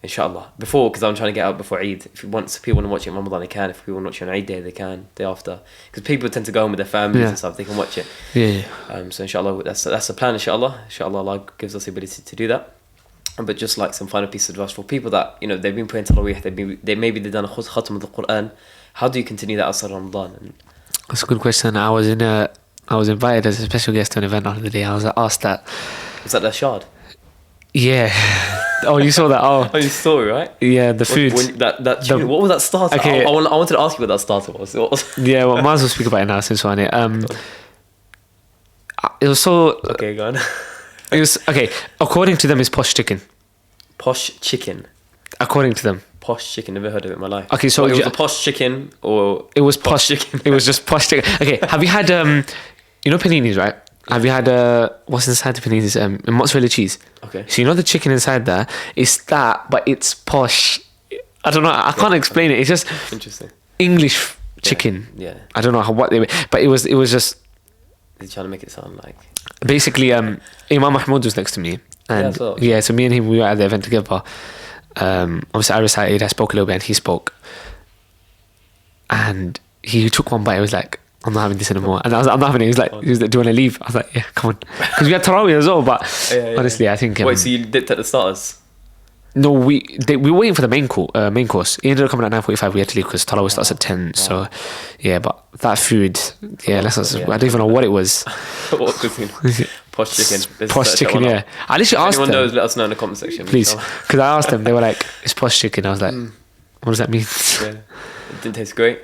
inshallah, because I'm trying to get out before Eid. If people want to watch it in Ramadan, they can. If people want to watch it on Eid day, they can, day after, because people tend to go home with their families and stuff, they can watch it. So inshallah, that's the plan, inshallah. Allah gives us the ability to do that. But just like some final piece of advice for people that, you know, they've been praying Tarawih, they've done a khatam of the Qur'an. How do you continue that outside Ramadan? That's a good question. I was invited as a special guest to an event on the day. I was asked that. Was that the shard? Yeah. Oh, you saw that? Oh, you saw it, right? Yeah, the food. That tune, what was that starter? Okay. I wanted to ask you what that starter was. Yeah, well, might as well speak about it now since we're on it. It was so... Okay, go on. It was, okay, according to them, it's posh chicken. Posh chicken? According to them. Posh chicken, never heard of it in my life. Okay, so... it was a posh chicken, or... It was posh chicken. It was just posh chicken. Okay, have you had, you know paninis, right? Have you had, what's inside the paninis? Mozzarella cheese. Okay. So you know the chicken inside there? It's that, but it's posh. I don't know, I can't explain it. It's just... Interesting. English chicken. Yeah. I don't know what they... But it was just... They're trying to make it sound like... Basically, Imam Mahmoud was next to me, and so me and him, we were at the event together. Obviously I recited, I spoke a little bit, and he spoke, and he took one bite. I was like, I'm not having this anymore, and I was like, I'm not having it. He was like, do you want to leave? I was like, yeah, come on, because we had Tarawih as well. But honestly, I think wait, so you dipped at the starters? No, we were waiting for the main course. It ended up coming at 9:45. We had to leave because Tarawih starts at 10. Wow. So, yeah, but that food, I don't even know what it was. What cuisine? Posh chicken. Posh chicken, yeah. I literally asked them. If anyone knows, let us know in the comment section. Please, because I asked them. They were like, "It's posh chicken." I was like, "What does that mean?" Yeah. It didn't taste great.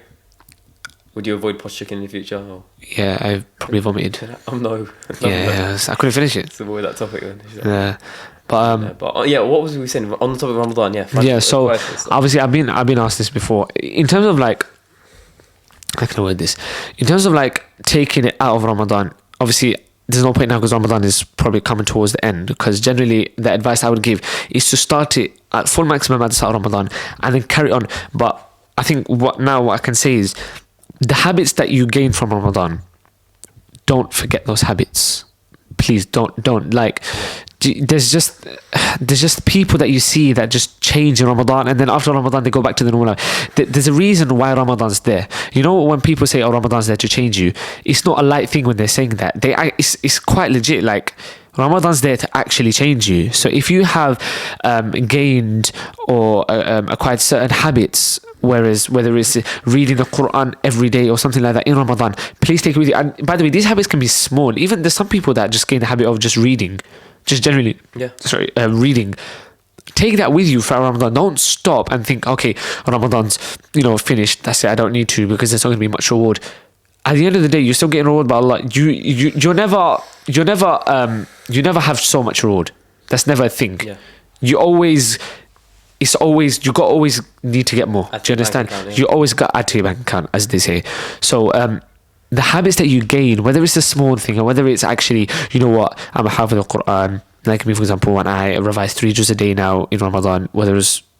Would you avoid posh chicken in the future? Or? Yeah, I probably vomited. Oh no. Yeah, I couldn't finish it. Let's avoid that topic then. Yeah. But what was we saying on the topic of Ramadan? So obviously I've been asked this before. In terms of like, how can I word this? In terms of like taking it out of Ramadan, obviously there's no point now because Ramadan is probably coming towards the end. Because generally the advice I would give is to start it at full maximum at the start of Ramadan and then carry on. But I think what I can say is the habits that you gain from Ramadan, don't forget those habits. Please don't like. There's just people that you see that just change in Ramadan, and then after Ramadan they go back to the normal life. There's a reason why Ramadan's there. You know, when people say, "Oh, Ramadan's there to change you," it's not a light thing when they're saying that. It's quite legit. Like, Ramadan's there to actually change you. So if you have gained or acquired certain habits, whether it's reading the Qur'an every day or something like that in Ramadan, please take it with you. And by the way, these habits can be small. Even there's some people that just gain the habit of just reading. Just generally, reading. Take that with you for Ramadan. Don't stop and think, okay, Ramadan's finished. That's it. I don't need to, because there's not going to be much reward. At the end of the day, you're still getting reward by Allah. You never have so much reward. That's never a thing. Yeah. You always need to get more. Do you understand? You always got to add to your bank account, as they say. So the habits that you gain, whether it's a small thing or whether it's actually, you know what, I'm a hifdh of Qur'an. Like me, for example, when I revise 3 juzz a day now in Ramadan, whether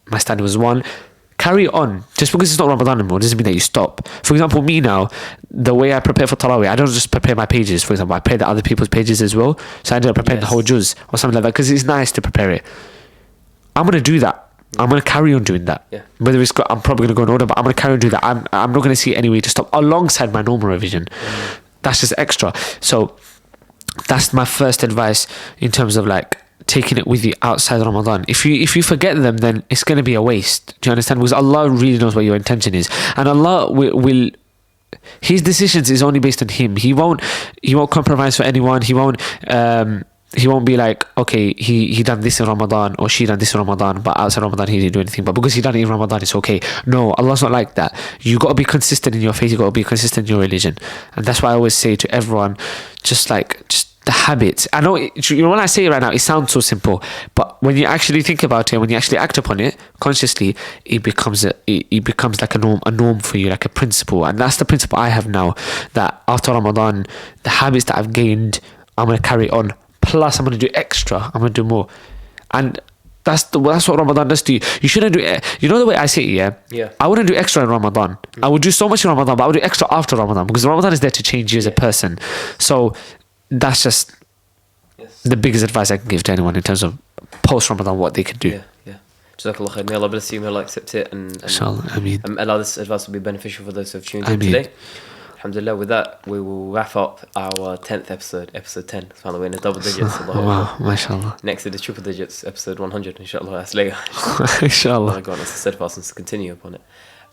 my standard was 1, carry on. Just because it's not Ramadan anymore doesn't mean that you stop. For example, me now, the way I prepare for Tarawih, I don't just prepare my pages. For example, I prepare the other people's pages as well. So I ended up preparing the whole Juzz or something like that, because it's nice to prepare it. I'm going to do that. I'm going to carry on doing that. Yeah. Whether I'm probably going to go in order, but I'm going to carry on doing that. I'm not going to see any way to stop alongside my normal revision. That's just extra. So that's my first advice in terms of like taking it with you outside Ramadan. If you forget them, then it's going to be a waste. Do you understand? Because Allah really knows what your intention is, and Allah will His decisions is only based on Him. He won't compromise for anyone. He won't be like, okay, he done this in Ramadan or she done this in Ramadan, but outside Ramadan he didn't do anything. But because he done it in Ramadan, it's okay. No, Allah's not like that. You got to be consistent in your faith. You got to be consistent in your religion, and that's why I always say to everyone, just the habits. I know, when I say it right now, it sounds so simple, but when you actually think about it, when you actually act upon it consciously, it becomes like a norm for you, like a principle. And that's the principle I have now, that after Ramadan, the habits that I've gained, I'm going to carry on. Plus, I'm going to do extra. I'm going to do more. And that's what Ramadan does to you. You shouldn't do it. You know the way I say it, yeah? I wouldn't do extra in Ramadan. I would do so much in Ramadan, but I would do extra after Ramadan, because Ramadan is there to change you as a person. So that's just the biggest advice I can give to anyone in terms of post-Ramadan, what they can do. Yeah. Jazakallah khair. May Allah bless you, may Allah accept it, and Inshallah, Ameen. allow this advice will be beneficial for those who have tuned in today. Alhamdulillah, with that, we will wrap up our 10th episode 10. SubhanAllah, we're in the double digits. Wow, mashallah. Next to the triple digits, episode 100, inshallah. That's later. Inshallah. God, it's a steadfastness to continue upon it.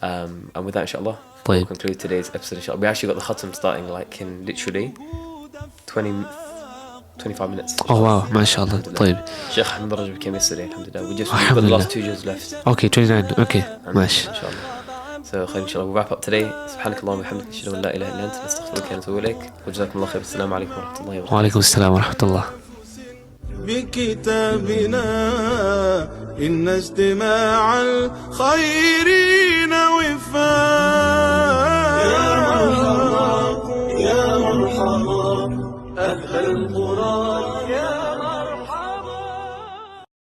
And with that, inshallah, we'll conclude today's episode, inshallah. We actually got the khatam starting like in literally 25 minutes. Oh wow, mashallah. Sheikh Ahmed Rajab came yesterday, alhamdulillah. We've got the last 2 Juzz left. Okay, 29. Okay, mash. So khair, inshallah, we'll wrap up today. Subhanakallahumma wa bihamdika, ashhadu an la ilaha illa anta, nastaghfiruka wa natubu ilayk. Wa jazakumullahu khair. Assalamu alaikum wa rahmatullahi wa barakatuh. Wa alaikum assalam wa rahmatullah. بكتابنا إن اجتماع الخيرين وفاء. يا مرحبا أهل القرآن